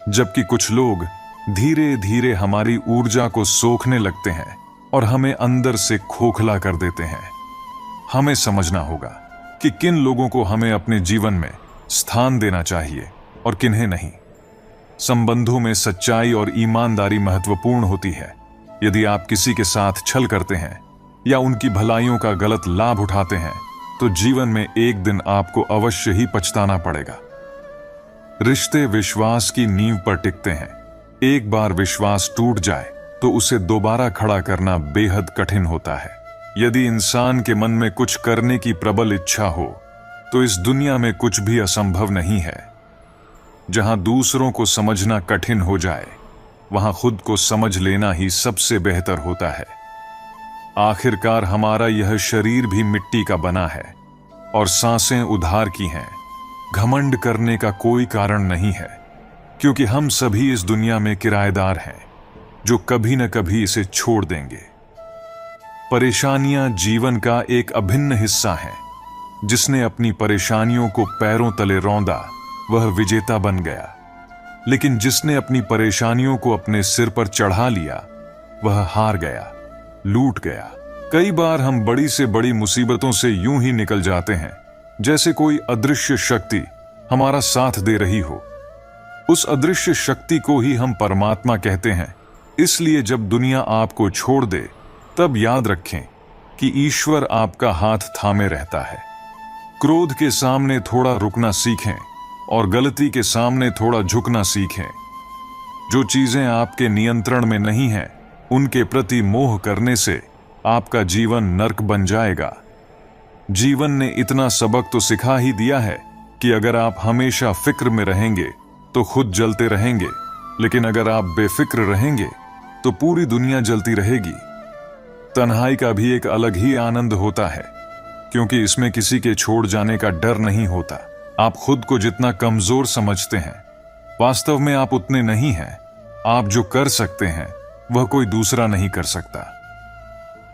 जबकि कुछ लोग धीरे धीरे हमारी ऊर्जा को सोखने लगते हैं और हमें अंदर से खोखला कर देते हैं। हमें समझना होगा कि किन लोगों को हमें अपने जीवन में स्थान देना चाहिए और किन्हें नहीं। संबंधों में सच्चाई और ईमानदारी महत्वपूर्ण होती है। यदि आप किसी के साथ छल करते हैं या उनकी भलाइयों का गलत लाभ उठाते हैं, तो जीवन में एक दिन आपको अवश्य ही पछताना पड़ेगा। रिश्ते विश्वास की नींव पर टिकते हैं। एक बार विश्वास टूट जाए तो उसे दोबारा खड़ा करना बेहद कठिन होता है। यदि इंसान के मन में कुछ करने की प्रबल इच्छा हो, तो इस दुनिया में कुछ भी असंभव नहीं है। जहां दूसरों को समझना कठिन हो जाए, वहां खुद को समझ लेना ही सबसे बेहतर होता है। आखिरकार हमारा यह शरीर भी मिट्टी का बना है और सांसें उधार की हैं। घमंड करने का कोई कारण नहीं है, क्योंकि हम सभी इस दुनिया में किराएदार हैं। जो कभी न कभी इसे छोड़ देंगे। परेशानियां जीवन का एक अभिन्न हिस्सा हैं। जिसने अपनी परेशानियों को पैरों तले रौंदा वह विजेता बन गया, लेकिन जिसने अपनी परेशानियों को अपने सिर पर चढ़ा लिया वह हार गया, लूट गया। कई बार हम बड़ी से बड़ी मुसीबतों से यूं ही निकल जाते हैं जैसे कोई अदृश्य शक्ति हमारा साथ दे रही हो। उस अदृश्य शक्ति को ही हम परमात्मा कहते हैं। इसलिए जब दुनिया आपको छोड़ दे तब याद रखें कि ईश्वर आपका हाथ थामे रहता है। क्रोध के सामने थोड़ा रुकना सीखें और गलती के सामने थोड़ा झुकना सीखें। जो चीजें आपके नियंत्रण में नहीं हैं, उनके प्रति मोह करने से आपका जीवन नर्क बन जाएगा। जीवन ने इतना सबक तो सिखा ही दिया है कि अगर आप हमेशा फिक्र में रहेंगे तो खुद जलते रहेंगे, लेकिन अगर आप बेफिक्र रहेंगे तो पूरी दुनिया जलती रहेगी। तन्हाई का भी एक अलग ही आनंद होता है, क्योंकि इसमें किसी के छोड़ जाने का डर नहीं होता। आप खुद को जितना कमजोर समझते हैं, वास्तव में आप उतने नहीं हैं। आप जो कर सकते हैं वह कोई दूसरा नहीं कर सकता।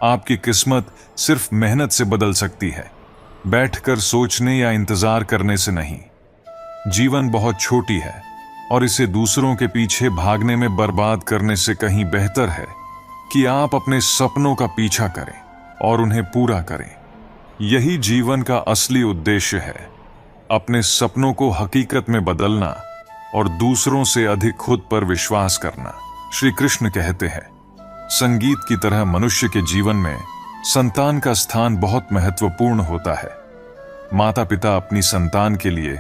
आपकी किस्मत सिर्फ मेहनत से बदल सकती है, बैठकर सोचने या इंतजार करने से नहीं। जीवन बहुत छोटी है और इसे दूसरों के पीछे भागने में बर्बाद करने से कहीं बेहतर है कि आप अपने सपनों का पीछा करें और उन्हें पूरा करें। यही जीवन का असली उद्देश्य है, अपने सपनों को हकीकत में बदलना और दूसरों से अधिक खुद पर विश्वास करना। श्री कृष्ण कहते हैं, संगीत की तरह मनुष्य के जीवन में संतान का स्थान बहुत महत्वपूर्ण होता है। माता पिता अपनी संतान के लिए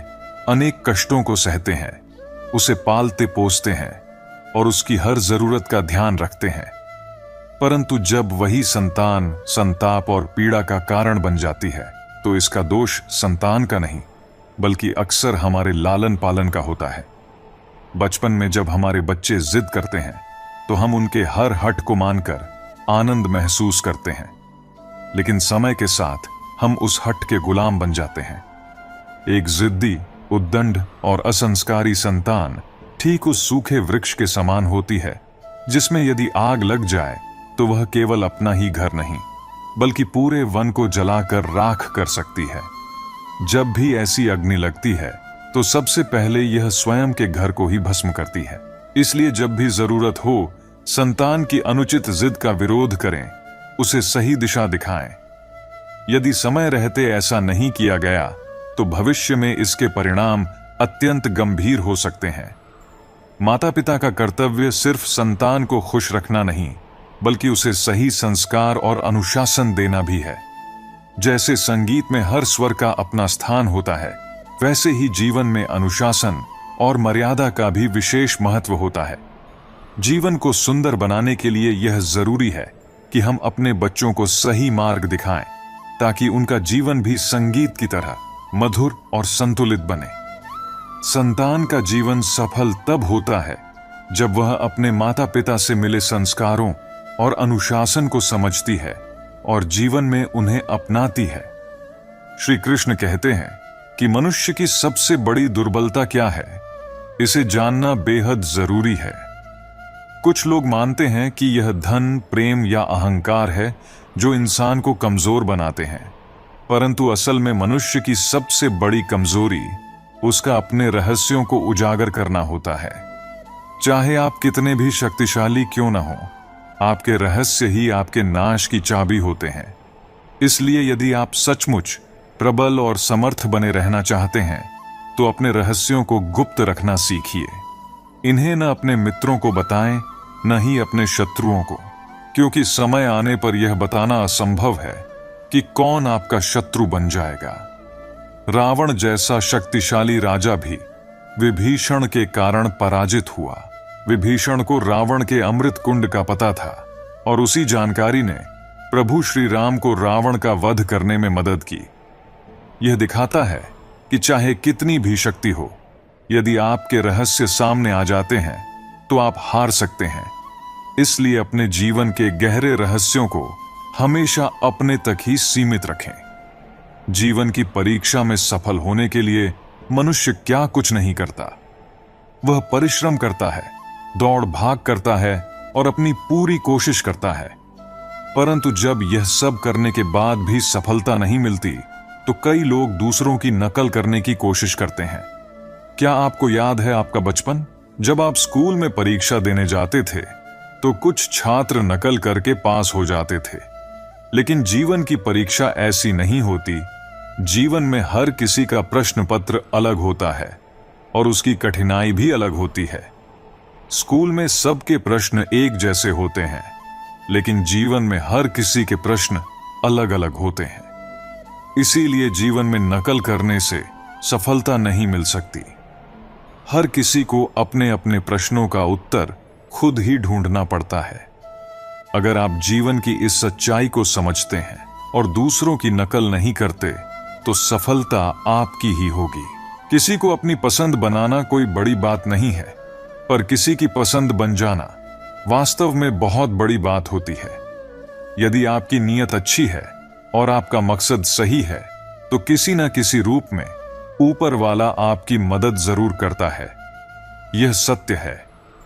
अनेक कष्टों को सहते हैं, उसे पालते पोसते हैं और उसकी हर जरूरत का ध्यान रखते हैं। परंतु जब वही संतान संताप और पीड़ा का कारण बन जाती है तो इसका दोष संतान का नहीं बल्कि अक्सर हमारे लालन पालन का होता है। बचपन में जब हमारे बच्चे जिद करते हैं तो हम उनके हर हट को मानकर आनंद महसूस करते हैं, लेकिन समय के साथ हम उस हट के गुलाम बन जाते हैं। एक जिद्दी, उद्दंड और असंस्कारी संतान ठीक उस सूखे वृक्ष के समान होती है जिसमें यदि आग लग जाए तो वह केवल अपना ही घर नहीं बल्कि पूरे वन को जलाकर राख कर सकती है। जब भी ऐसी अग्नि लगती है तो सबसे पहले यह स्वयं के घर को ही भस्म करती है। इसलिए जब भी जरूरत हो संतान की अनुचित जिद का विरोध करें, उसे सही दिशा दिखाएं। यदि समय रहते ऐसा नहीं किया गया तो भविष्य में इसके परिणाम अत्यंत गंभीर हो सकते हैं। माता पिता का कर्तव्य सिर्फ संतान को खुश रखना नहीं बल्कि उसे सही संस्कार और अनुशासन देना भी है। जैसे संगीत में हर स्वर का अपना स्थान होता है, वैसे ही जीवन में अनुशासन और मर्यादा का भी विशेष महत्व होता है। जीवन को सुंदर बनाने के लिए यह जरूरी है कि हम अपने बच्चों को सही मार्ग दिखाएं ताकि उनका जीवन भी संगीत की तरह मधुर और संतुलित बने। संतान का जीवन सफल तब होता है जब वह अपने माता पिता से मिले संस्कारों और अनुशासन को समझती है और जीवन में उन्हें अपनाती है। श्री कृष्ण कहते हैं कि मनुष्य की सबसे बड़ी दुर्बलता क्या है, इसे जानना बेहद जरूरी है। कुछ लोग मानते हैं कि यह धन, प्रेम या अहंकार है जो इंसान को कमजोर बनाते हैं, परंतु असल में मनुष्य की सबसे बड़ी कमजोरी उसका अपने रहस्यों को उजागर करना होता है। चाहे आप कितने भी शक्तिशाली क्यों न हो, आपके रहस्य ही आपके नाश की चाबी होते हैं। इसलिए यदि आप सचमुच प्रबल और समर्थ बने रहना चाहते हैं तो अपने रहस्यों को गुप्त रखना सीखिए। इन्हें न अपने मित्रों को बताएं, न ही अपने शत्रुओं को, क्योंकि समय आने पर यह बताना असंभव है कि कौन आपका शत्रु बन जाएगा। रावण जैसा शक्तिशाली राजा भी विभीषण के कारण पराजित हुआ। विभीषण को रावण के अमृत कुंड का पता था और उसी जानकारी ने प्रभु श्री राम को रावण का वध करने में मदद की। यह दिखाता है कि चाहे कितनी भी शक्ति हो, यदि आपके रहस्य सामने आ जाते हैं तो आप हार सकते हैं। इसलिए अपने जीवन के गहरे रहस्यों को हमेशा अपने तक ही सीमित रखें। जीवन की परीक्षा में सफल होने के लिए मनुष्य क्या कुछ नहीं करता। वह परिश्रम करता है, दौड़ भाग करता है और अपनी पूरी कोशिश करता है। परंतु जब यह सब करने के बाद भी सफलता नहीं मिलती तो कई लोग दूसरों की नकल करने की कोशिश करते हैं। क्या आपको याद है आपका बचपन? जब आप स्कूल में परीक्षा देने जाते थे तो कुछ छात्र नकल करके पास हो जाते थे, लेकिन जीवन की परीक्षा ऐसी नहीं होती। जीवन में हर किसी का प्रश्न पत्र अलग होता है और उसकी कठिनाई भी अलग होती है। स्कूल में सबके प्रश्न एक जैसे होते हैं, लेकिन जीवन में हर किसी के प्रश्न अलग अलग होते हैं। इसीलिए जीवन में नकल करने से सफलता नहीं मिल सकती। हर किसी को अपने अपने प्रश्नों का उत्तर खुद ही ढूंढना पड़ता है। अगर आप जीवन की इस सच्चाई को समझते हैं और दूसरों की नकल नहीं करते तो सफलता आपकी ही होगी। किसी को अपनी पसंद बनाना कोई बड़ी बात नहीं है, पर किसी की पसंद बन जाना वास्तव में बहुत बड़ी बात होती है। यदि आपकी नीयत अच्छी है और आपका मकसद सही है तो किसी न किसी रूप में ऊपर वाला आपकी मदद जरूर करता है। यह सत्य है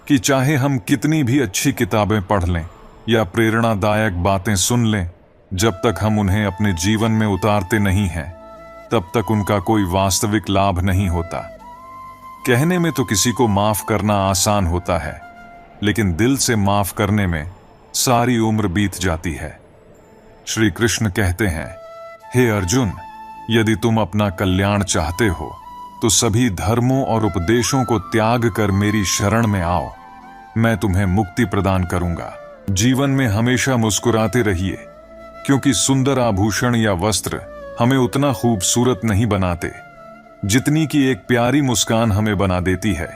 कि चाहे हम कितनी भी अच्छी किताबें पढ़ लें या प्रेरणादायक बातें सुन लें, जब तक हम उन्हें अपने जीवन में उतारते नहीं हैं तब तक उनका कोई वास्तविक लाभ नहीं होता। कहने में तो किसी को माफ करना आसान होता है, लेकिन दिल से माफ करने में सारी उम्र बीत जाती है। श्री कृष्ण कहते हैं, हे अर्जुन, यदि तुम अपना कल्याण चाहते हो तो सभी धर्मों और उपदेशों को त्याग कर मेरी शरण में आओ, मैं तुम्हें मुक्ति प्रदान करूंगा। जीवन में हमेशा मुस्कुराते रहिए, क्योंकि सुंदर आभूषण या वस्त्र हमें उतना खूबसूरत नहीं बनाते जितनी कि एक प्यारी मुस्कान हमें बना देती है।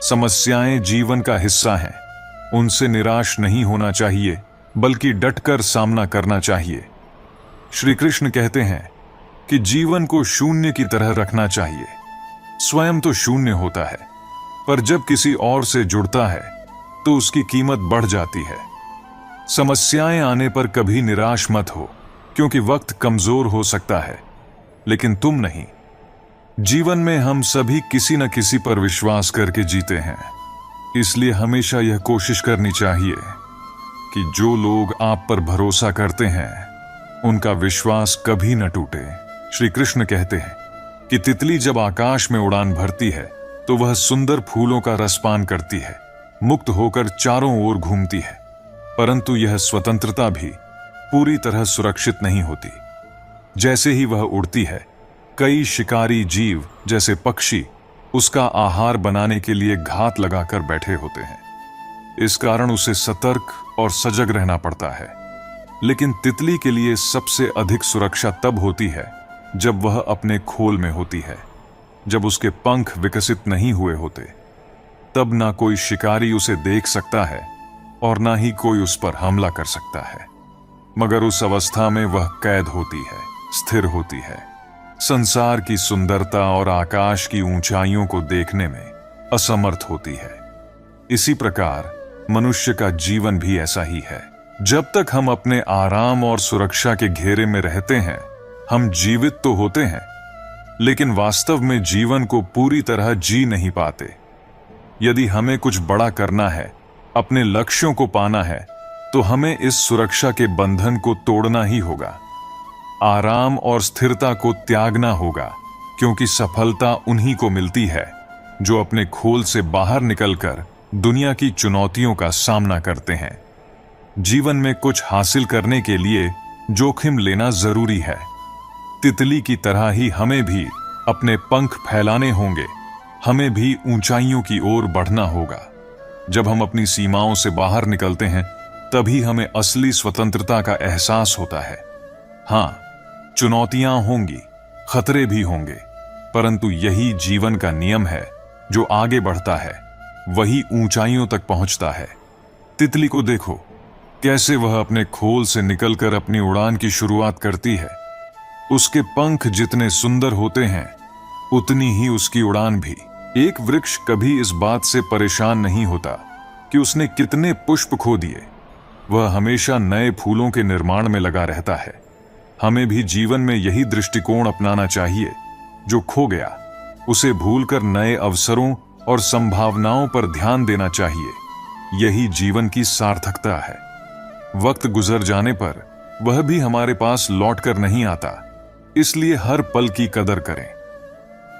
समस्याएं जीवन का हिस्सा हैं, उनसे निराश नहीं होना चाहिए बल्कि डटकर सामना करना चाहिए। श्री कृष्ण कहते हैं कि जीवन को शून्य की तरह रखना चाहिए। स्वयं तो शून्य होता है, पर जब किसी और से जुड़ता है तो उसकी कीमत बढ़ जाती है। समस्याएं आने पर कभी निराश मत हो, क्योंकि वक्त कमजोर हो सकता है, लेकिन तुम नहीं। जीवन में हम सभी किसी न किसी पर विश्वास करके जीते हैं, इसलिए हमेशा यह कोशिश करनी चाहिए कि जो लोग आप पर भरोसा करते हैं उनका विश्वास कभी न टूटे। श्री कृष्ण कहते हैं कि तितली जब आकाश में उड़ान भरती है तो वह सुंदर फूलों का रसपान करती है, मुक्त होकर चारों ओर घूमती है, परंतु यह स्वतंत्रता भी पूरी तरह सुरक्षित नहीं होती। जैसे ही वह उड़ती है, कई शिकारी जीव जैसे पक्षी उसका आहार बनाने के लिए घात लगाकर बैठे होते हैं। इस कारण उसे सतर्क और सजग रहना पड़ता है। लेकिन तितली के लिए सबसे अधिक सुरक्षा तब होती है जब वह अपने खोल में होती है, जब उसके पंख विकसित नहीं हुए होते। तब ना कोई शिकारी उसे देख सकता है और ना ही कोई उस पर हमला कर सकता है, मगर उस अवस्था में वह कैद होती है, स्थिर होती है, संसार की सुंदरता और आकाश की ऊंचाइयों को देखने में असमर्थ होती है। इसी प्रकार मनुष्य का जीवन भी ऐसा ही है। जब तक हम अपने आराम और सुरक्षा के घेरे में रहते हैं, हम जीवित तो होते हैं, लेकिन वास्तव में जीवन को पूरी तरह जी नहीं पाते। यदि हमें कुछ बड़ा करना है, अपने लक्ष्यों को पाना है, तो हमें इस सुरक्षा के बंधन को तोड़ना ही होगा। आराम और स्थिरता को त्यागना होगा, क्योंकि सफलता उन्हीं को मिलती है जो अपने खोल से बाहर निकलकर दुनिया की चुनौतियों का सामना करते हैं। जीवन में कुछ हासिल करने के लिए जोखिम लेना जरूरी है। तितली की तरह ही हमें भी अपने पंख फैलाने होंगे, हमें भी ऊंचाइयों की ओर बढ़ना होगा। जब हम अपनी सीमाओं से बाहर निकलते हैं, तभी हमें असली स्वतंत्रता का एहसास होता है। हाँ, चुनौतियां होंगी, खतरे भी होंगे, परंतु यही जीवन का नियम है। जो आगे बढ़ता है वही ऊंचाइयों तक पहुंचता है। तितली को देखो, कैसे वह अपने खोल से निकलकर अपनी उड़ान की शुरुआत करती है। उसके पंख जितने सुंदर होते हैं, उतनी ही उसकी उड़ान भी। एक वृक्ष कभी इस बात से परेशान नहीं होता कि उसने कितने पुष्प खो दिए। वह हमेशा नए फूलों के निर्माण में लगा रहता है। हमें भी जीवन में यही दृष्टिकोण अपनाना चाहिए। जो खो गया उसे भूलकर नए अवसरों और संभावनाओं पर ध्यान देना चाहिए। यही जीवन की सार्थकता है। वक्त गुजर जाने पर वह भी हमारे पास लौटकर नहीं आता, इसलिए हर पल की कदर करें।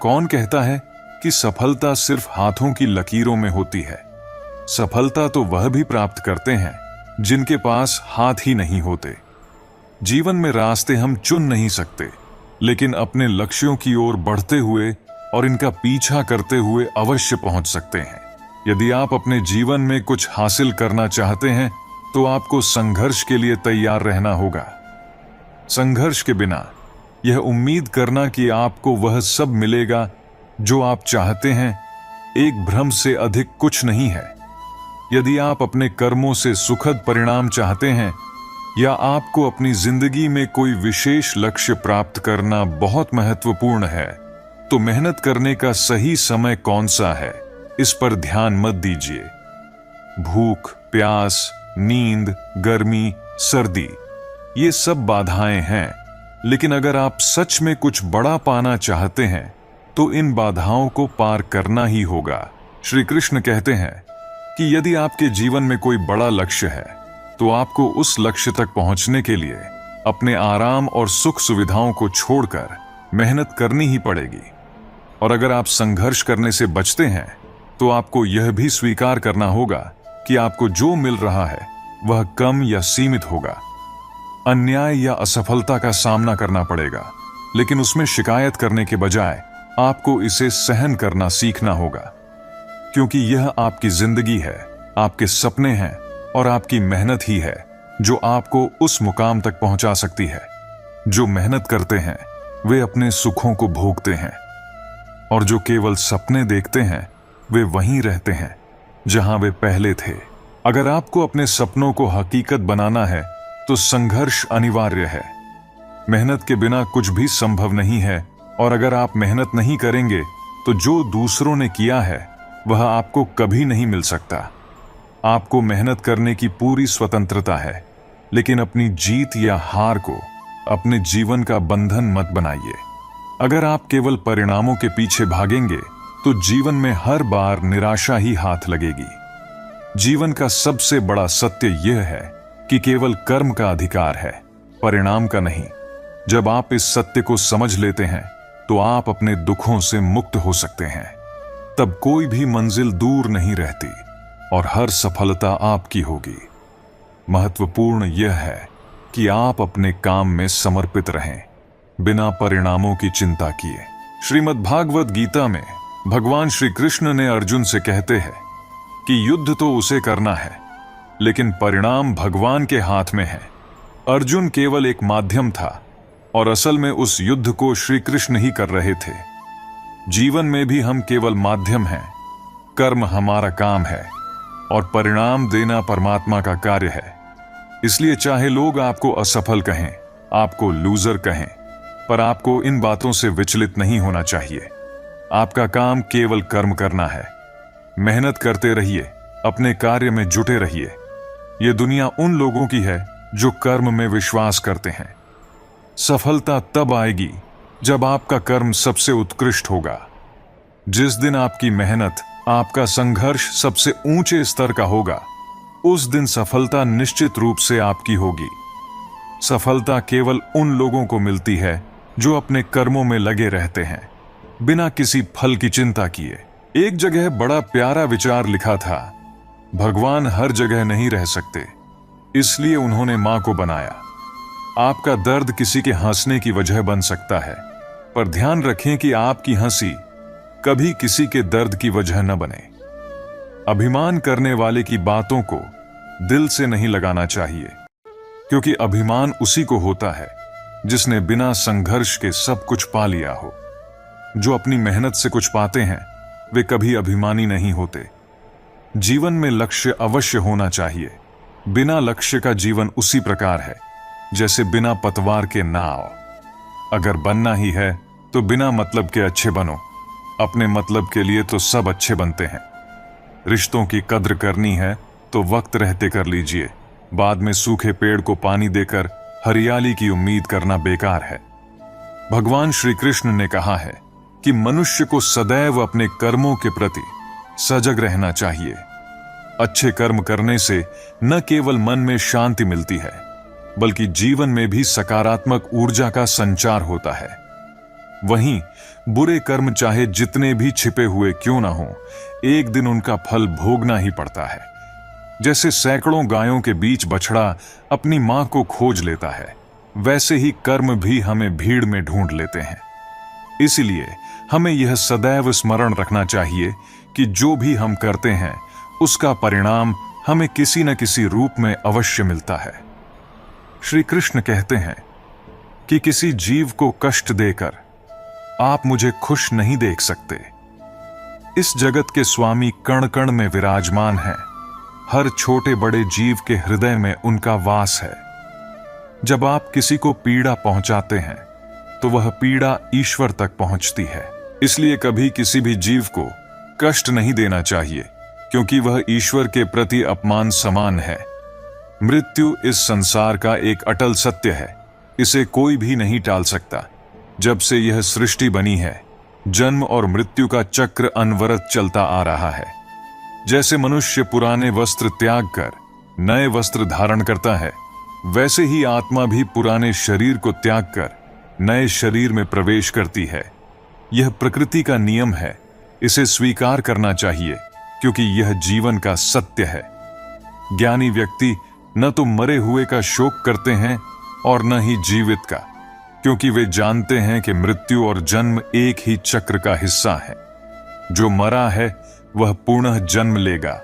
कौन कहता है कि सफलता सिर्फ हाथों की लकीरों में होती है? सफलता तो वह भी प्राप्त करते हैं जिनके पास हाथ ही नहीं होते। जीवन में रास्ते हम चुन नहीं सकते, लेकिन अपने लक्ष्यों की ओर बढ़ते हुए और इनका पीछा करते हुए अवश्य पहुंच सकते हैं। यदि आप अपने जीवन में कुछ हासिल करना चाहते हैं तो आपको संघर्ष के लिए तैयार रहना होगा। संघर्ष के बिना यह उम्मीद करना कि आपको वह सब मिलेगा जो आप चाहते हैं, एक भ्रम से अधिक कुछ नहीं है। यदि आप अपने कर्मों से सुखद परिणाम चाहते हैं या आपको अपनी जिंदगी में कोई विशेष लक्ष्य प्राप्त करना बहुत महत्वपूर्ण है, तो मेहनत करने का सही समय कौन सा है, इस पर ध्यान मत दीजिए। भूख, प्यास, नींद, गर्मी, सर्दी, ये सब बाधाएं हैं, लेकिन अगर आप सच में कुछ बड़ा पाना चाहते हैं तो इन बाधाओं को पार करना ही होगा। श्री कृष्ण कहते हैं कि यदि आपके जीवन में कोई बड़ा लक्ष्य है तो आपको उस लक्ष्य तक पहुंचने के लिए अपने आराम और सुख सुविधाओं को छोड़कर मेहनत करनी ही पड़ेगी। और अगर आप संघर्ष करने से बचते हैं तो आपको यह भी स्वीकार करना होगा कि आपको जो मिल रहा है वह कम या सीमित होगा। अन्याय या असफलता का सामना करना पड़ेगा, लेकिन उसमें शिकायत करने के बजाय आपको इसे सहन करना सीखना होगा, क्योंकि यह आपकी जिंदगी है, आपके सपने हैं और आपकी मेहनत ही है जो आपको उस मुकाम तक पहुंचा सकती है। जो मेहनत करते हैं वे अपने सुखों को भोगते हैं, और जो केवल सपने देखते हैं वे वहीं रहते हैं जहां वे पहले थे। अगर आपको अपने सपनों को हकीकत बनाना है तो संघर्ष अनिवार्य है। मेहनत के बिना कुछ भी संभव नहीं है, और अगर आप मेहनत नहीं करेंगे तो जो दूसरों ने किया है वह आपको कभी नहीं मिल सकता। आपको मेहनत करने की पूरी स्वतंत्रता है, लेकिन अपनी जीत या हार को अपने जीवन का बंधन मत बनाइए। अगर आप केवल परिणामों के पीछे भागेंगे तो जीवन में हर बार निराशा ही हाथ लगेगी। जीवन का सबसे बड़ा सत्य यह है कि केवल कर्म का अधिकार है, परिणाम का नहीं। जब आप इस सत्य को समझ लेते हैं तो आप अपने दुखों से मुक्त हो सकते हैं। तब कोई भी मंजिल दूर नहीं रहती और हर सफलता आपकी होगी। महत्वपूर्ण यह है कि आप अपने काम में समर्पित रहें, बिना परिणामों की चिंता किए। श्रीमद् भागवत गीता में भगवान श्री कृष्ण ने अर्जुन से कहते हैं कि युद्ध तो उसे करना है, लेकिन परिणाम भगवान के हाथ में है। अर्जुन केवल एक माध्यम था और असल में उस युद्ध को श्री कृष्ण ही कर रहे थे। जीवन में भी हम केवल माध्यम हैं, कर्म हमारा काम है और परिणाम देना परमात्मा का कार्य है। इसलिए चाहे लोग आपको असफल कहें, आपको लूजर कहें, पर आपको इन बातों से विचलित नहीं होना चाहिए। आपका काम केवल कर्म करना है। मेहनत करते रहिए, अपने कार्य में जुटे रहिए। यह दुनिया उन लोगों की है जो कर्म में विश्वास करते हैं। सफलता तब आएगी जब आपका कर्म सबसे उत्कृष्ट होगा। जिस दिन आपकी मेहनत, आपका संघर्ष सबसे ऊंचे स्तर का होगा, उस दिन सफलता निश्चित रूप से आपकी होगी। सफलता केवल उन लोगों को मिलती है जो अपने कर्मों में लगे रहते हैं, बिना किसी फल की चिंता किए। एक जगह बड़ा प्यारा विचार लिखा था, भगवान हर जगह नहीं रह सकते, इसलिए उन्होंने मां को बनाया। आपका दर्द किसी के हंसने की वजह बन सकता है, पर ध्यान रखें कि आपकी हंसी कभी किसी के दर्द की वजह न बने। अभिमान करने वाले की बातों को दिल से नहीं लगाना चाहिए, क्योंकि अभिमान उसी को होता है जिसने बिना संघर्ष के सब कुछ पा लिया हो। जो अपनी मेहनत से कुछ पाते हैं वे कभी अभिमानी नहीं होते। जीवन में लक्ष्य अवश्य होना चाहिए। बिना लक्ष्य का जीवन उसी प्रकार है जैसे बिना पतवार के नाव। अगर बनना ही है तो बिना मतलब के अच्छे बनो। अपने मतलब के लिए तो सब अच्छे बनते हैं। रिश्तों की कद्र करनी है तो वक्त रहते कर लीजिए। बाद में सूखे पेड़ को पानी देकर हरियाली की उम्मीद करना बेकार है। भगवान श्री कृष्ण ने कहा है कि मनुष्य को सदैव अपने कर्मों के प्रति सजग रहना चाहिए। अच्छे कर्म करने से न केवल मन में शांति मिलती है, बल्कि जीवन में भी सकारात्मक ऊर्जा का संचार होता है। वहीं बुरे कर्म चाहे जितने भी छिपे हुए क्यों ना हो, एक दिन उनका फल भोगना ही पड़ता है। जैसे सैकड़ों गायों के बीच बछड़ा अपनी मां को खोज लेता है, वैसे ही कर्म भी हमें भीड़ में ढूंढ लेते हैं। इसलिए हमें यह सदैव स्मरण रखना चाहिए कि जो भी हम करते हैं उसका परिणाम हमें किसी न किसी रूप में अवश्य मिलता है। श्री कृष्ण कहते हैं कि किसी जीव को कष्ट देकर आप मुझे खुश नहीं देख सकते। इस जगत के स्वामी कण कण में विराजमान हैं। हर छोटे बड़े जीव के हृदय में उनका वास है। जब आप किसी को पीड़ा पहुंचाते हैं तो वह पीड़ा ईश्वर तक पहुंचती है। इसलिए कभी किसी भी जीव को कष्ट नहीं देना चाहिए, क्योंकि वह ईश्वर के प्रति अपमान समान है। मृत्यु इस संसार का एक अटल सत्य है, इसे कोई भी नहीं टाल सकता। जब से यह सृष्टि बनी है, जन्म और मृत्यु का चक्र अनवरत चलता आ रहा है। जैसे मनुष्य पुराने वस्त्र त्याग कर नए वस्त्र धारण करता है, वैसे ही आत्मा भी पुराने शरीर को त्याग कर नए शरीर में प्रवेश करती है। यह प्रकृति का नियम है, इसे स्वीकार करना चाहिए, क्योंकि यह जीवन का सत्य है। ज्ञानी व्यक्ति न तो मरे हुए का शोक करते हैं और न ही जीवित का, क्योंकि वे जानते हैं कि मृत्यु और जन्म एक ही चक्र का हिस्सा है। जो मरा है वह पुनः जन्म लेगा,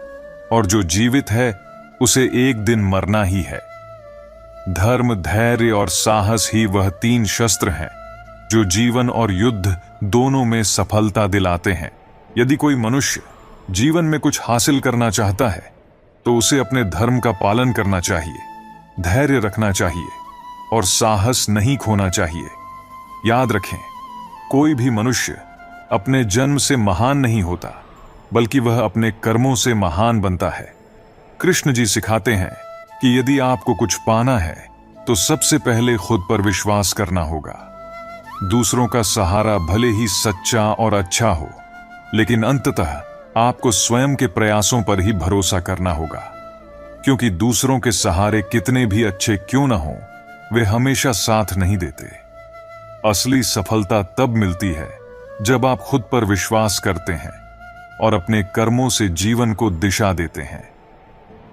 और जो जीवित है उसे एक दिन मरना ही है। धर्म, धैर्य और साहस ही वह 3 शस्त्र हैं जो जीवन और युद्ध दोनों में सफलता दिलाते हैं। यदि कोई मनुष्य जीवन में कुछ हासिल करना चाहता है तो उसे अपने धर्म का पालन करना चाहिए, धैर्य रखना चाहिए और साहस नहीं खोना चाहिए। याद रखें, कोई भी मनुष्य अपने जन्म से महान नहीं होता, बल्कि वह अपने कर्मों से महान बनता है। कृष्ण जी सिखाते हैं कि यदि आपको कुछ पाना है तो सबसे पहले खुद पर विश्वास करना होगा। दूसरों का सहारा भले ही सच्चा और अच्छा हो, लेकिन अंततः आपको स्वयं के प्रयासों पर ही भरोसा करना होगा, क्योंकि दूसरों के सहारे कितने भी अच्छे क्यों न हों, वे हमेशा साथ नहीं देते। असली सफलता तब मिलती है जब आप खुद पर विश्वास करते हैं और अपने कर्मों से जीवन को दिशा देते हैं।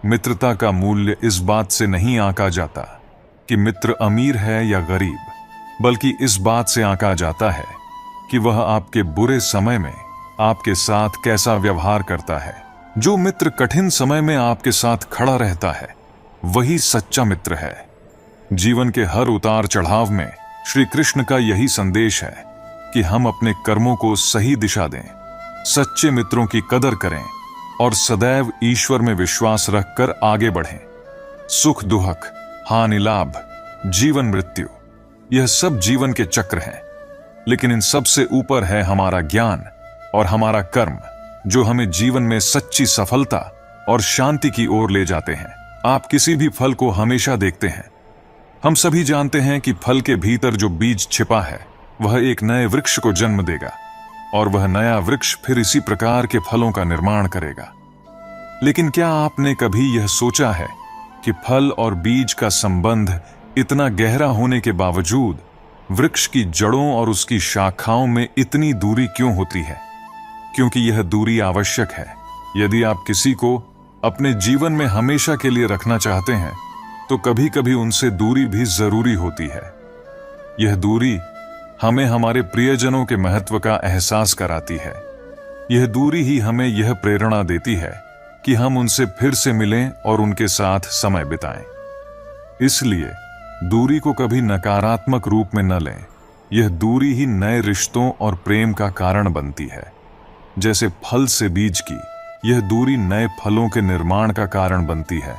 मित्रता का मूल्य इस बात से नहीं आंका जाता कि मित्र अमीर है या गरीब, बल्कि इस बात से आंका जाता है कि वह आपके बुरे समय में आपके साथ कैसा व्यवहार करता है। जो मित्र कठिन समय में आपके साथ खड़ा रहता है, वही सच्चा मित्र है। जीवन के हर उतार चढ़ाव में श्री कृष्ण का यही संदेश है कि हम अपने कर्मों को सही दिशा दें, सच्चे मित्रों की कदर करें और सदैव ईश्वर में विश्वास रखकर आगे बढ़ें। सुख दुख, हानि लाभ, जीवन मृत्यु, यह सब जीवन के चक्र हैं, लेकिन इन सब से ऊपर है हमारा ज्ञान और हमारा कर्म, जो हमें जीवन में सच्ची सफलता और शांति की ओर ले जाते हैं। आप किसी भी फल को हमेशा देखते हैं। हम सभी जानते हैं कि फल के भीतर जो बीज छिपा है वह एक नए वृक्ष को जन्म देगा, और वह नया वृक्ष फिर इसी प्रकार के फलों का निर्माण करेगा। लेकिन क्या आपने कभी यह सोचा है कि फल और बीज का संबंध इतना गहरा होने के बावजूद वृक्ष की जड़ों और उसकी शाखाओं में इतनी दूरी क्यों होती है? क्योंकि यह दूरी आवश्यक है। यदि आप किसी को अपने जीवन में हमेशा के लिए रखना चाहते हैं तो कभी कभी उनसे दूरी भी जरूरी होती है। यह दूरी हमें हमारे प्रियजनों के महत्व का एहसास कराती है। यह दूरी ही हमें यह प्रेरणा देती है कि हम उनसे फिर से मिलें और उनके साथ समय बिताएं। इसलिए दूरी को कभी नकारात्मक रूप में न लें। यह दूरी ही नए रिश्तों और प्रेम का कारण बनती है। जैसे फल से बीज की यह दूरी नए फलों के निर्माण का कारण बनती है,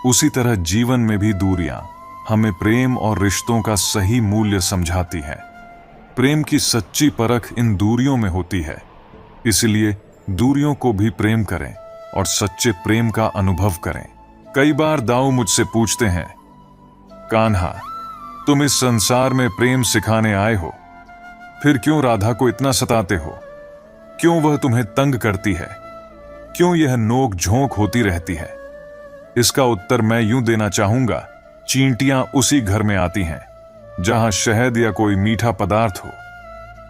उसी तरह जीवन में भी दूरियां हमें प्रेम और रिश्तों का सही मूल्य समझाती है। प्रेम की सच्ची परख इन दूरियों में होती है। इसलिए दूरियों को भी प्रेम करें और सच्चे प्रेम का अनुभव करें। कई बार दाऊ मुझसे पूछते हैं, कान्हा, तुम इस संसार में प्रेम सिखाने आए हो, फिर क्यों राधा को इतना सताते हो? क्यों वह तुम्हें तंग करती है? क्यों यह नोक झोंक होती रहती है? इसका उत्तर मैं यूं देना चाहूंगा, चींटियां उसी घर में आती हैं जहां शहद या कोई मीठा पदार्थ हो।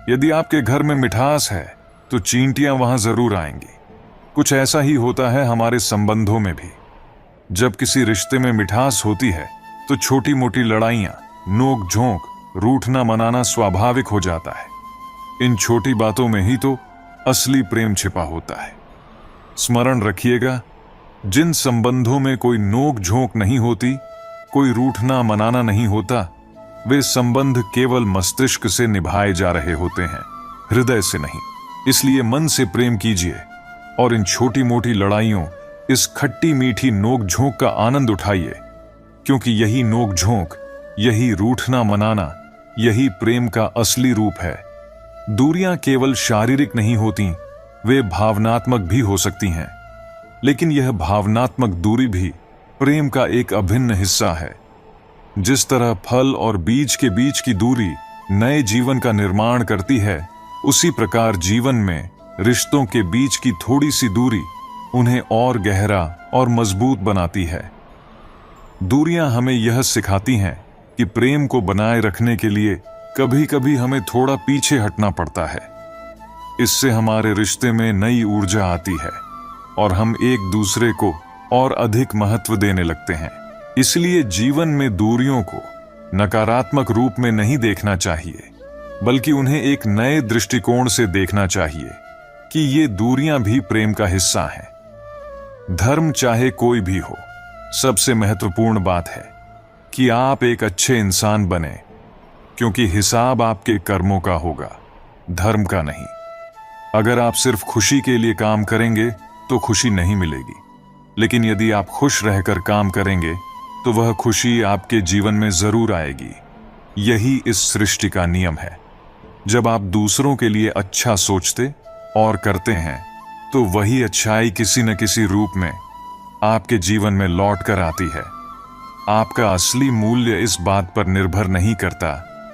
यदि आपके घर में मिठास है तो चींटियां वहां जरूर आएंगी। कुछ ऐसा ही होता है हमारे संबंधों में भी। जब किसी रिश्ते में मिठास होती है तो छोटी मोटी लड़ाइयां, नोक झोंक, रूठना मनाना स्वाभाविक हो जाता है। इन छोटी बातों में ही तो असली प्रेम छिपा होता है। स्मरण रखिएगा, जिन संबंधों में कोई नोक झोंक नहीं होती, कोई रूठना मनाना नहीं होता, वे संबंध केवल मस्तिष्क से निभाए जा रहे होते हैं, हृदय से नहीं। इसलिए मन से प्रेम कीजिए और इन छोटी मोटी लड़ाइयों, इस खट्टी मीठी नोक झोंक का आनंद उठाइए, क्योंकि यही नोक झोंक, यही रूठना मनाना, यही प्रेम का असली रूप है। दूरियां केवल शारीरिक नहीं होती, वे भावनात्मक भी हो सकती हैं, लेकिन यह भावनात्मक दूरी भी प्रेम का एक अभिन्न हिस्सा है। जिस तरह फल और बीज के बीच की दूरी नए जीवन का निर्माण करती है, उसी प्रकार जीवन में रिश्तों के बीच की थोड़ी सी दूरी उन्हें और गहरा और मजबूत बनाती है। दूरियां हमें यह सिखाती हैं कि प्रेम को बनाए रखने के लिए कभी कभी हमें थोड़ा पीछे हटना पड़ता है। इससे हमारे रिश्ते में नई ऊर्जा आती है और हम एक दूसरे को और अधिक महत्व देने लगते हैं। इसलिए जीवन में दूरियों को नकारात्मक रूप में नहीं देखना चाहिए, बल्कि उन्हें एक नए दृष्टिकोण से देखना चाहिए कि ये दूरियां भी प्रेम का हिस्सा हैं। धर्म चाहे कोई भी हो, सबसे महत्वपूर्ण बात है कि आप एक अच्छे इंसान बने, क्योंकि हिसाब आपके कर्मों का होगा, धर्म का नहीं। अगर आप सिर्फ खुशी के लिए काम करेंगे तो खुशी नहीं मिलेगी, लेकिन यदि आप खुश रहकर काम करेंगे तो वह खुशी आपके जीवन में जरूर आएगी। यही इस सृष्टि का नियम है। जब आप दूसरों के लिए अच्छा सोचते और करते हैं तो वही अच्छाई किसी न किसी रूप में आपके जीवन में लौट कर आती है। आपका असली मूल्य इस बात पर निर्भर नहीं करता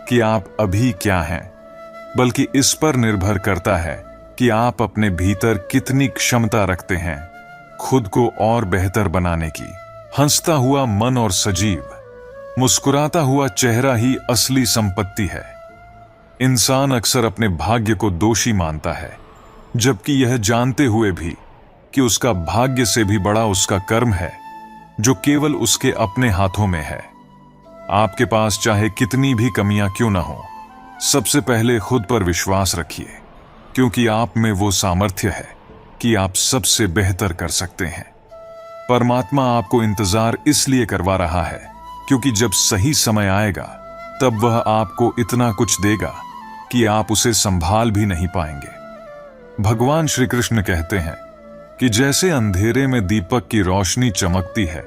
कि आप अभी क्या हैं, बल्कि इस पर निर्भर करता है कि आप अपने भीतर कितनी क्षमता रखते हैं खुद को और बेहतर बनाने की। हंसता हुआ मन और सजीव, मुस्कुराता हुआ चेहरा ही असली संपत्ति है। इंसान अक्सर अपने भाग्य को दोषी मानता है, जबकि यह जानते हुए भी कि उसका भाग्य से भी बड़ा उसका कर्म है, जो केवल उसके अपने हाथों में है। आपके पास चाहे कितनी भी कमियां क्यों ना हो, सबसे पहले खुद पर विश्वास रखिए, क्योंकि आप में वो सामर्थ्य है कि आप सबसे बेहतर कर सकते हैं। परमात्मा आपको इंतजार इसलिए करवा रहा है क्योंकि जब सही समय आएगा तब वह आपको इतना कुछ देगा कि आप उसे संभाल भी नहीं पाएंगे। भगवान श्री कृष्ण कहते हैं कि जैसे अंधेरे में दीपक की रोशनी चमकती है,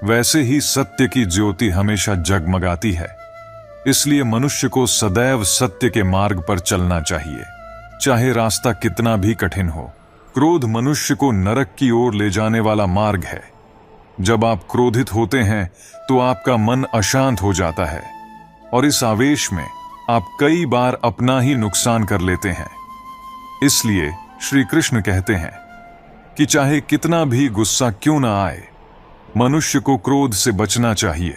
वैसे ही सत्य की ज्योति हमेशा जगमगाती है। इसलिए मनुष्य को सदैव सत्य के मार्ग पर चलना चाहिए, चाहे रास्ता कितना भी कठिन हो। क्रोध मनुष्य को नरक की ओर ले जाने वाला मार्ग है। जब आप क्रोधित होते हैं तो आपका मन अशांत हो जाता है और इस आवेश में आप कई बार अपना ही नुकसान कर लेते हैं। इसलिए श्री कृष्ण कहते हैं कि चाहे कितना भी गुस्सा क्यों ना आए, मनुष्य को क्रोध से बचना चाहिए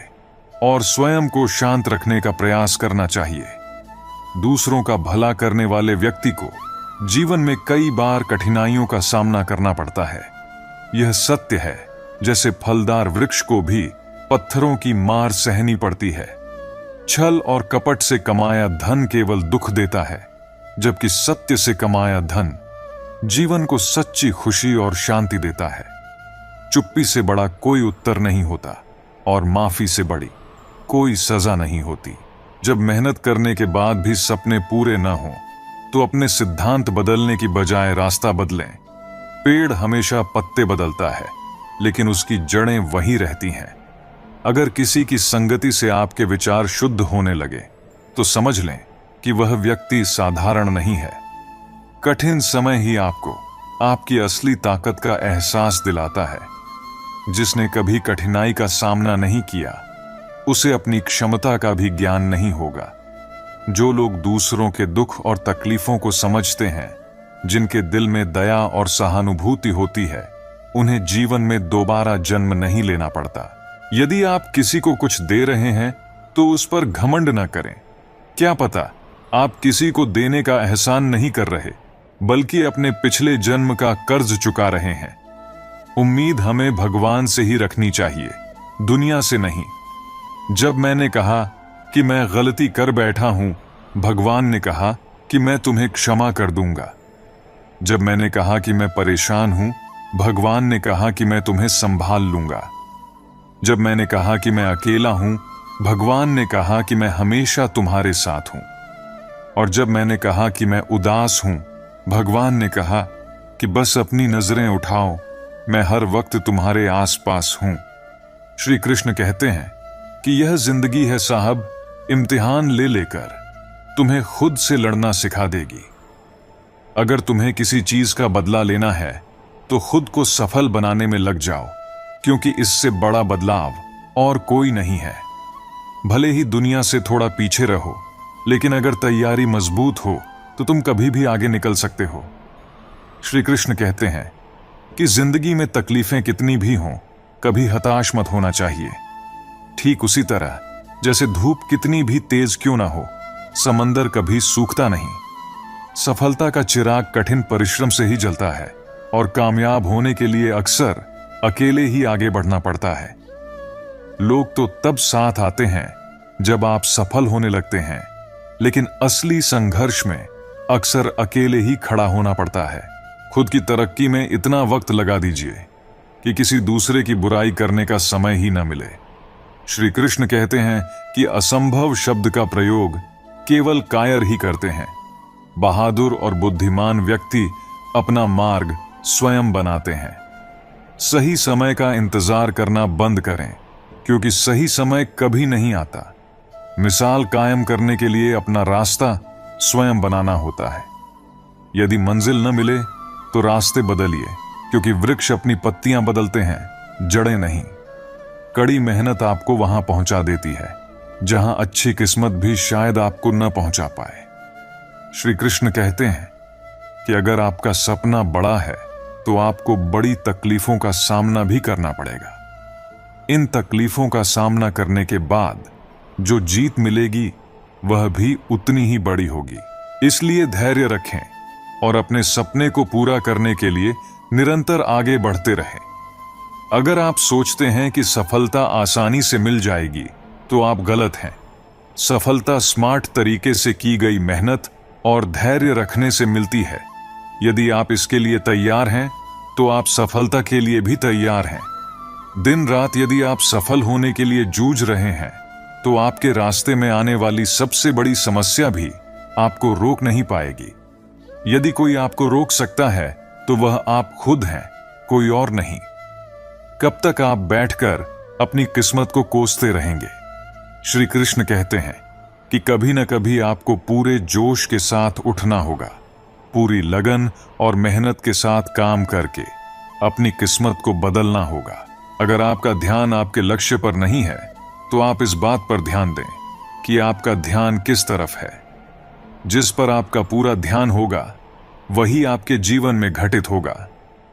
और स्वयं को शांत रखने का प्रयास करना चाहिए। दूसरों का भला करने वाले व्यक्ति को जीवन में कई बार कठिनाइयों का सामना करना पड़ता है। यह सत्य है, जैसे फलदार वृक्ष को भी पत्थरों की मार सहनी पड़ती है। छल और कपट से कमाया धन केवल दुख देता है, जबकि सत्य से कमाया धन जीवन को सच्ची खुशी और शांति देता है। चुप्पी से बड़ा कोई उत्तर नहीं होता और माफी से बड़ी कोई सजा नहीं होती। जब मेहनत करने के बाद भी सपने पूरे न हों तो अपने सिद्धांत बदलने की बजाय रास्ता बदलें। पेड़ हमेशा पत्ते बदलता है, लेकिन उसकी जड़ें वही रहती हैं। अगर किसी की संगति से आपके विचार शुद्ध होने लगे तो समझ लें कि वह व्यक्ति साधारण नहीं है। कठिन समय ही आपको आपकी असली ताकत का एहसास दिलाता है। जिसने कभी कठिनाई का सामना नहीं किया, उसे अपनी क्षमता का भी ज्ञान नहीं होगा। जो लोग दूसरों के दुख और तकलीफों को समझते हैं, जिनके दिल में दया और सहानुभूति होती है, उन्हें जीवन में दोबारा जन्म नहीं लेना पड़ता। यदि आप किसी को कुछ दे रहे हैं तो उस पर घमंड न करें। क्या पता आप किसी को देने का एहसान नहीं कर रहे, बल्कि अपने पिछले जन्म का कर्ज चुका रहे हैं। उम्मीद हमें भगवान से ही रखनी चाहिए, दुनिया से नहीं। जब मैंने कहा कि मैं गलती कर बैठा हूं, भगवान ने कहा कि मैं तुम्हें क्षमा कर दूंगा। जब मैंने कहा कि मैं परेशान हूं, भगवान ने कहा कि मैं तुम्हें संभाल लूंगा। जब मैंने कहा कि मैं अकेला हूं, भगवान ने कहा कि मैं हमेशा तुम्हारे साथ हूं। और जब मैंने कहा कि मैं उदास हूं, भगवान ने कहा कि बस अपनी नजरें उठाओ, मैं हर वक्त तुम्हारे आसपास हूं। श्री कृष्ण कहते हैं कि यह जिंदगी है साहब, इम्तिहान ले लेकर तुम्हें खुद से लड़ना सिखा देगी। अगर तुम्हें किसी चीज का बदला लेना है तो खुद को सफल बनाने में लग जाओ, क्योंकि इससे बड़ा बदलाव और कोई नहीं है। भले ही दुनिया से थोड़ा पीछे रहो, लेकिन अगर तैयारी मजबूत हो तो तुम कभी भी आगे निकल सकते हो। श्री कृष्ण कहते हैं कि जिंदगी में तकलीफें कितनी भी हों, कभी हताश मत होना चाहिए। ठीक उसी तरह जैसे धूप कितनी भी तेज क्यों ना हो, समंदर कभी सूखता नहीं। सफलता का चिराग कठिन परिश्रम से ही जलता है, और कामयाब होने के लिए अक्सर अकेले ही आगे बढ़ना पड़ता है। लोग तो तब साथ आते हैं जब आप सफल होने लगते हैं, लेकिन असली संघर्ष में अक्सर अकेले ही खड़ा होना पड़ता है। खुद की तरक्की में इतना वक्त लगा दीजिए कि किसी दूसरे की बुराई करने का समय ही न मिले। श्री कृष्ण कहते हैं कि असंभव शब्द का प्रयोग केवल कायर ही करते हैं। बहादुर और बुद्धिमान व्यक्ति अपना मार्ग स्वयं बनाते हैं। सही समय का इंतजार करना बंद करें, क्योंकि सही समय कभी नहीं आता। मिसाल कायम करने के लिए अपना रास्ता स्वयं बनाना होता है। यदि मंजिल न मिले तो रास्ते बदलिए, क्योंकि वृक्ष अपनी पत्तियां बदलते हैं, जड़ें नहीं। कड़ी मेहनत आपको वहां पहुंचा देती है जहां अच्छी किस्मत भी शायद आपको न पहुंचा पाए। श्री कृष्ण कहते हैं कि अगर आपका सपना बड़ा है तो आपको बड़ी तकलीफों का सामना भी करना पड़ेगा। इन तकलीफों का सामना करने के बाद जो जीत मिलेगी वह भी उतनी ही बड़ी होगी। इसलिए धैर्य रखें और अपने सपने को पूरा करने के लिए निरंतर आगे बढ़ते रहें। अगर आप सोचते हैं कि सफलता आसानी से मिल जाएगी तो आप गलत हैं। सफलता स्मार्ट तरीके से की गई मेहनत और धैर्य रखने से मिलती है। यदि आप इसके लिए तैयार हैं तो आप सफलता के लिए भी तैयार हैं। दिन रात यदि आप सफल होने के लिए जूझ रहे हैं तो आपके रास्ते में आने वाली सबसे बड़ी समस्या भी आपको रोक नहीं पाएगी। यदि कोई आपको रोक सकता है तो वह आप खुद हैं, कोई और नहीं। कब तक आप बैठकर अपनी किस्मत को कोसते रहेंगे? श्री कृष्ण कहते हैं कि कभी न कभी आपको पूरे जोश के साथ उठना होगा, पूरी लगन और मेहनत के साथ काम करके अपनी किस्मत को बदलना होगा। अगर आपका ध्यान आपके लक्ष्य पर नहीं है तो आप इस बात पर ध्यान दें कि आपका ध्यान किस तरफ है। जिस पर आपका पूरा ध्यान होगा वही आपके जीवन में घटित होगा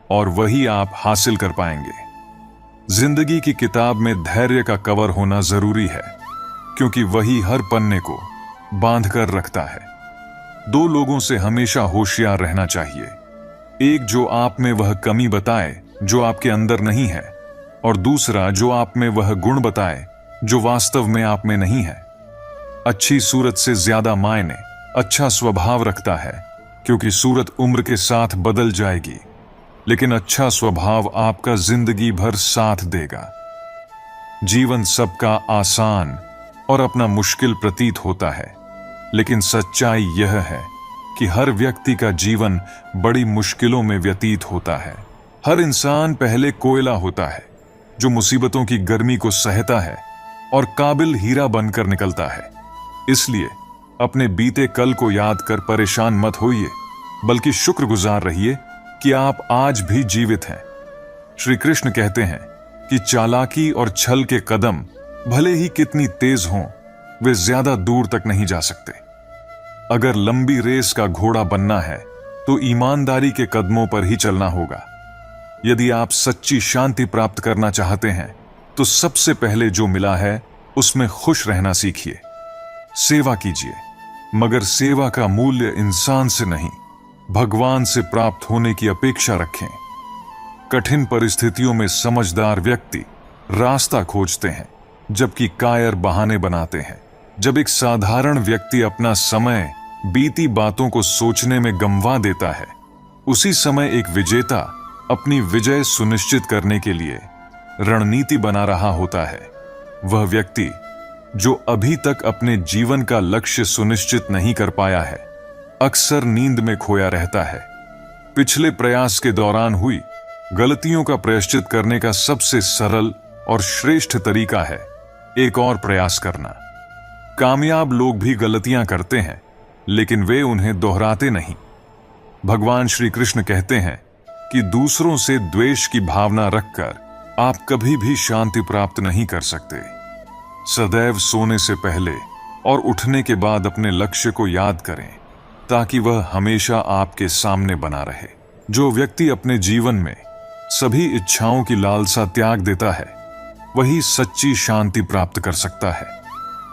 और वही आप हासिल कर पाएंगे। जिंदगी की किताब में धैर्य का कवर होना जरूरी है, क्योंकि वही हर पन्ने को बांध कर रखता है। दो लोगों से हमेशा होशियार रहना चाहिए, एक जो आप में वह कमी बताए जो आपके अंदर नहीं है, और दूसरा जो आप में वह गुण बताए जो वास्तव में आप में नहीं है। अच्छी सूरत से ज्यादा मायने अच्छा स्वभाव रखता है, क्योंकि सूरत उम्र के साथ बदल जाएगी, लेकिन अच्छा स्वभाव आपका जिंदगी भर साथ देगा। जीवन सबका आसान और अपना मुश्किल प्रतीत होता है, लेकिन सच्चाई यह है कि हर व्यक्ति का जीवन बड़ी मुश्किलों में व्यतीत होता है। हर इंसान पहले कोयला होता है जो मुसीबतों की गर्मी को सहता है और काबिल हीरा बनकर निकलता है। इसलिए अपने बीते कल को याद कर परेशान मत होइए, बल्कि शुक्रगुजार रहिए कि आप आज भी जीवित हैं। श्री कृष्ण कहते हैं कि चालाकी और छल के कदम भले ही कितनी तेज हों, वे ज्यादा दूर तक नहीं जा सकते। अगर लंबी रेस का घोड़ा बनना है तो ईमानदारी के कदमों पर ही चलना होगा। यदि आप सच्ची शांति प्राप्त करना चाहते हैं तो सबसे पहले जो मिला है उसमें खुश रहना सीखिए। सेवा कीजिए, मगर सेवा का मूल्य इंसान से नहीं, भगवान से प्राप्त होने की अपेक्षा रखें। कठिन परिस्थितियों में समझदार व्यक्ति रास्ता खोजते हैं, जबकि कायर बहाने बनाते हैं। जब एक साधारण व्यक्ति अपना समय बीती बातों को सोचने में गंवा देता है, उसी समय एक विजेता अपनी विजय सुनिश्चित करने के लिए रणनीति बना रहा होता है। वह व्यक्ति जो अभी तक अपने जीवन का लक्ष्य सुनिश्चित नहीं कर पाया है, अक्सर नींद में खोया रहता है। पिछले प्रयास के दौरान हुई गलतियों का प्रायश्चित करने का सबसे सरल और श्रेष्ठ तरीका है एक और प्रयास करना। कामयाब लोग भी गलतियां करते हैं, लेकिन वे उन्हें दोहराते नहीं। भगवान श्री कृष्ण कहते हैं कि दूसरों से द्वेष की भावना रखकर आप कभी भी शांति प्राप्त नहीं कर सकते। सदैव सोने से पहले और उठने के बाद अपने लक्ष्य को याद करें, ताकि वह हमेशा आपके सामने बना रहे। जो व्यक्ति अपने जीवन में सभी इच्छाओं की लालसा त्याग देता है, वही सच्ची शांति प्राप्त कर सकता है।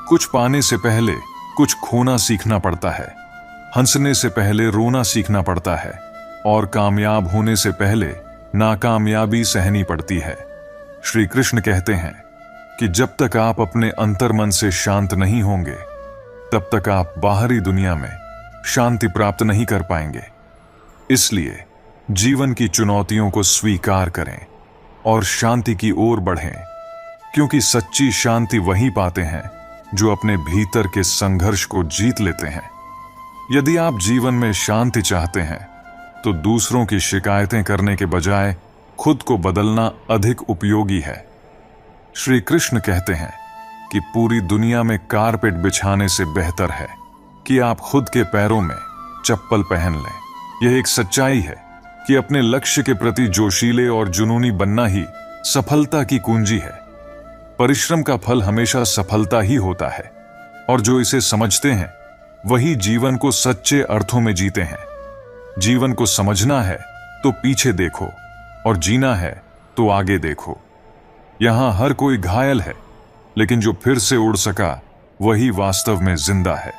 कुछ पाने से पहले कुछ खोना सीखना पड़ता है, हंसने से पहले रोना सीखना पड़ता है, और कामयाब होने से पहले नाकामयाबी सहनी पड़ती है। श्री कृष्ण कहते हैं कि जब तक आप अपने अंतर्मन से शांत नहीं होंगे, तब तक आप बाहरी दुनिया में शांति प्राप्त नहीं कर पाएंगे। इसलिए जीवन की चुनौतियों को स्वीकार करें और शांति की ओर बढ़ें, क्योंकि सच्ची शांति वही पाते हैं जो अपने भीतर के संघर्ष को जीत लेते हैं। यदि आप जीवन में शांति चाहते हैं, तो दूसरों की शिकायतें करने के बजाय खुद को बदलना अधिक उपयोगी है। श्री कृष्ण कहते हैं कि पूरी दुनिया में कारपेट बिछाने से बेहतर है कि आप खुद के पैरों में चप्पल पहन लें। यह एक सच्चाई है कि अपने लक्ष्य के प्रति जोशीले और जुनूनी बनना ही सफलता की कुंजी है। परिश्रम का फल हमेशा सफलता ही होता है, और जो इसे समझते हैं वही जीवन को सच्चे अर्थों में जीते हैं। जीवन को समझना है तो पीछे देखो, और जीना है तो आगे देखो। यहां हर कोई घायल है, लेकिन जो फिर से उड़ सका वही वास्तव में जिंदा है।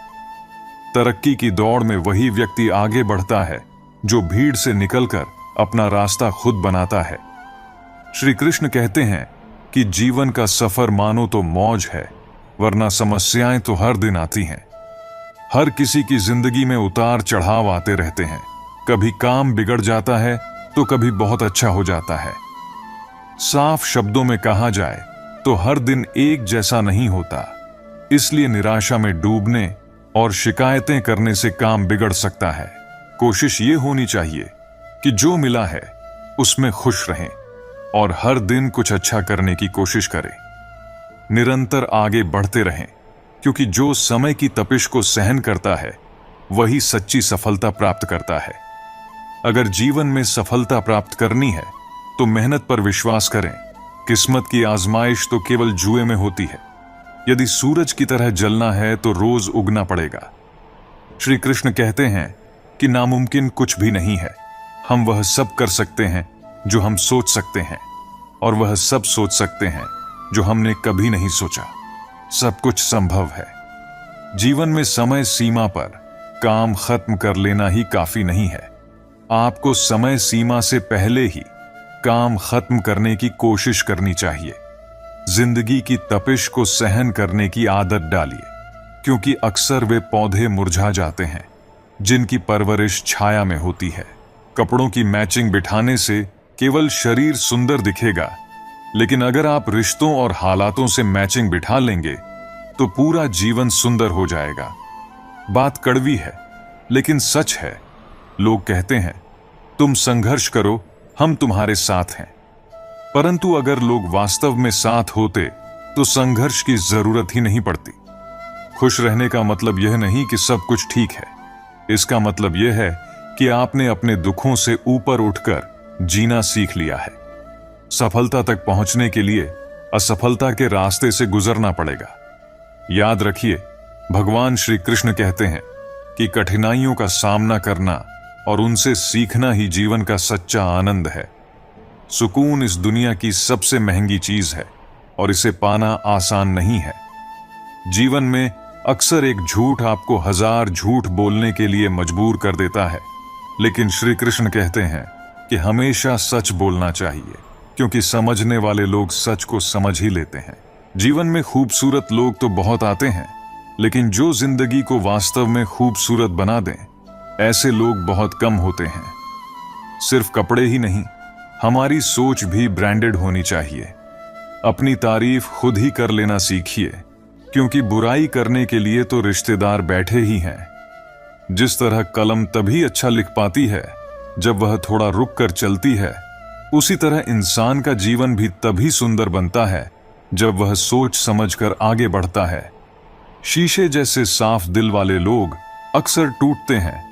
तरक्की की दौड़ में वही व्यक्ति आगे बढ़ता है जो भीड़ से निकलकर अपना रास्ता खुद बनाता है। श्री कृष्ण कहते हैं कि जीवन का सफर मानो तो मौज है, वरना समस्याएं तो हर दिन आती हैं। हर किसी की जिंदगी में उतार चढ़ाव आते रहते हैं। कभी काम बिगड़ जाता है तो कभी बहुत अच्छा हो जाता है। साफ शब्दों में कहा जाए तो हर दिन एक जैसा नहीं होता। इसलिए निराशा में डूबने और शिकायतें करने से काम बिगड़ सकता है। कोशिश ये होनी चाहिए कि जो मिला है उसमें खुश रहें और हर दिन कुछ अच्छा करने की कोशिश करें। निरंतर आगे बढ़ते रहें, क्योंकि जो समय की तपिश को सहन करता है वही सच्ची सफलता प्राप्त करता है। अगर जीवन में सफलता प्राप्त करनी है तो मेहनत पर विश्वास करें। किस्मत की आजमाइश तो केवल जुए में होती है। यदि सूरज की तरह जलना है तो रोज उगना पड़ेगा। श्री कृष्ण कहते हैं कि नामुमकिन कुछ भी नहीं है। हम वह सब कर सकते हैं जो हम सोच सकते हैं, और वह सब सोच सकते हैं जो हमने कभी नहीं सोचा। सब कुछ संभव है। जीवन में समय सीमा पर काम खत्म कर लेना ही काफी नहीं है। आपको समय सीमा से पहले ही काम खत्म करने की कोशिश करनी चाहिए। जिंदगी की तपिश को सहन करने की आदत डालिए, क्योंकि अक्सर वे पौधे मुरझा जाते हैं जिनकी परवरिश छाया में होती है। कपड़ों की मैचिंग बिठाने से केवल शरीर सुंदर दिखेगा, लेकिन अगर आप रिश्तों और हालातों से मैचिंग बिठा लेंगे तो पूरा जीवन सुंदर हो जाएगा। बात कड़वी है, लेकिन सच है। लोग कहते हैं, तुम संघर्ष करो, हम तुम्हारे साथ हैं। परंतु अगर लोग वास्तव में साथ होते तो संघर्ष की जरूरत ही नहीं पड़ती। खुश रहने का मतलब यह नहीं कि सब कुछ ठीक है। इसका मतलब यह है कि आपने अपने दुखों से ऊपर उठकर जीना सीख लिया है। सफलता तक पहुंचने के लिए असफलता के रास्ते से गुजरना पड़ेगा। याद रखिए, भगवान श्री कृष्ण कहते हैं कि कठिनाइयों का सामना करना और उनसे सीखना ही जीवन का सच्चा आनंद है। सुकून इस दुनिया की सबसे महंगी चीज है और इसे पाना आसान नहीं है। जीवन में अक्सर एक झूठ आपको 1000 झूठ बोलने के लिए मजबूर कर देता है, लेकिन श्री कृष्ण कहते हैं कि हमेशा सच बोलना चाहिए, क्योंकि समझने वाले लोग सच को समझ ही लेते हैं। जीवन में खूबसूरत लोग तो बहुत आते हैं, लेकिन जो जिंदगी को वास्तव में खूबसूरत बना दें, ऐसे लोग बहुत कम होते हैं। सिर्फ कपड़े ही नहीं, हमारी सोच भी ब्रांडेड होनी चाहिए। अपनी तारीफ खुद ही कर लेना सीखिए, क्योंकि बुराई करने के लिए तो रिश्तेदार बैठे ही हैं। जिस तरह कलम तभी अच्छा लिख पाती है जब वह थोड़ा रुक कर चलती है, उसी तरह इंसान का जीवन भी तभी सुंदर बनता है जब वह सोच समझकर आगे बढ़ता है। शीशे जैसे साफ दिल वाले लोग अक्सर टूटते हैं,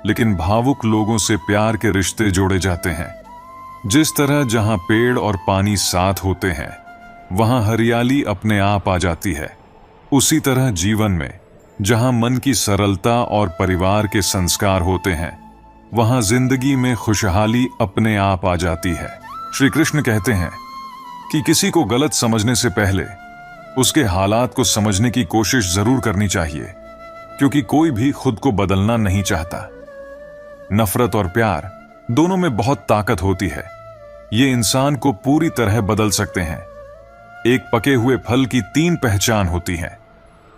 लेकिन भावुक लोगों से प्यार के रिश्ते जोड़े जाते हैं। जिस तरह जहां पेड़ और पानी साथ होते हैं, वहां हरियाली अपने आप आ जाती है। उसी तरह जीवन में जहां मन की सरलता और परिवार के संस्कार होते हैं, वहां जिंदगी में खुशहाली अपने आप आ जाती है। श्री कृष्ण कहते हैं कि किसी को गलत समझने से पहले उसके हालात को समझने की कोशिश जरूर करनी चाहिए, क्योंकि कोई भी खुद को बदलना नहीं चाहता। नफरत और प्यार दोनों में बहुत ताकत होती है। ये इंसान को पूरी तरह बदल सकते हैं। एक पके हुए फल की 3 पहचान होती है।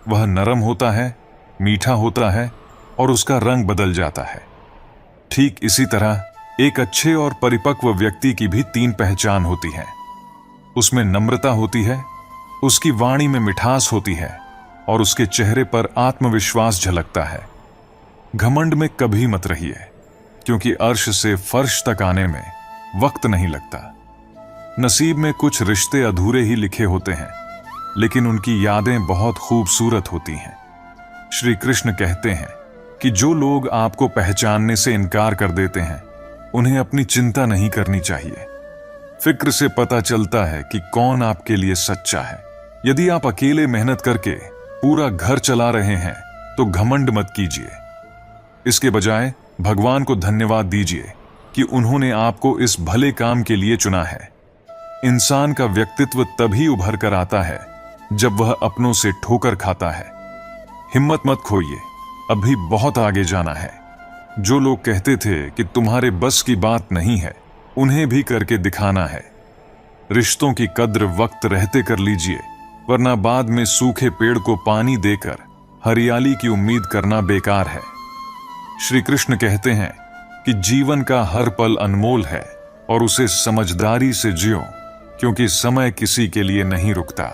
वह नरम होता है, मीठा होता है और उसका रंग बदल जाता है। ठीक इसी तरह एक अच्छे और परिपक्व व्यक्ति की भी 3 पहचान होती है। उसमें नम्रता होती है, उसकी वाणी में मिठास होती है और उसके चेहरे पर आत्मविश्वास झलकता है। घमंड में कभी मत रहिए, क्योंकि अर्श से फर्श तक आने में वक्त नहीं लगता। नसीब में कुछ रिश्ते अधूरे ही लिखे होते हैं, लेकिन उनकी यादें बहुत खूबसूरत होती हैं। श्री कृष्ण कहते हैं कि जो लोग आपको पहचानने से इनकार कर देते हैं, उन्हें अपनी चिंता नहीं करनी चाहिए। फिक्र से पता चलता है कि कौन आपके लिए सच्चा है। यदि आप अकेले मेहनत करके पूरा घर चला रहे हैं, तो घमंड मत कीजिए। इसके बजाय भगवान को धन्यवाद दीजिए कि उन्होंने आपको इस भले काम के लिए चुना है। इंसान का व्यक्तित्व तभी उभर कर आता है जब वह अपनों से ठोकर खाता है। हिम्मत मत खोइए, अभी बहुत आगे जाना है। जो लोग कहते थे कि तुम्हारे बस की बात नहीं है, उन्हें भी करके दिखाना है। रिश्तों की कद्र वक्त रहते कर लीजिए, वरना बाद में सूखे पेड़ को पानी देकर हरियाली की उम्मीद करना बेकार है। श्री कृष्ण कहते हैं कि जीवन का हर पल अनमोल है और उसे समझदारी से जियो, क्योंकि समय किसी के लिए नहीं रुकता।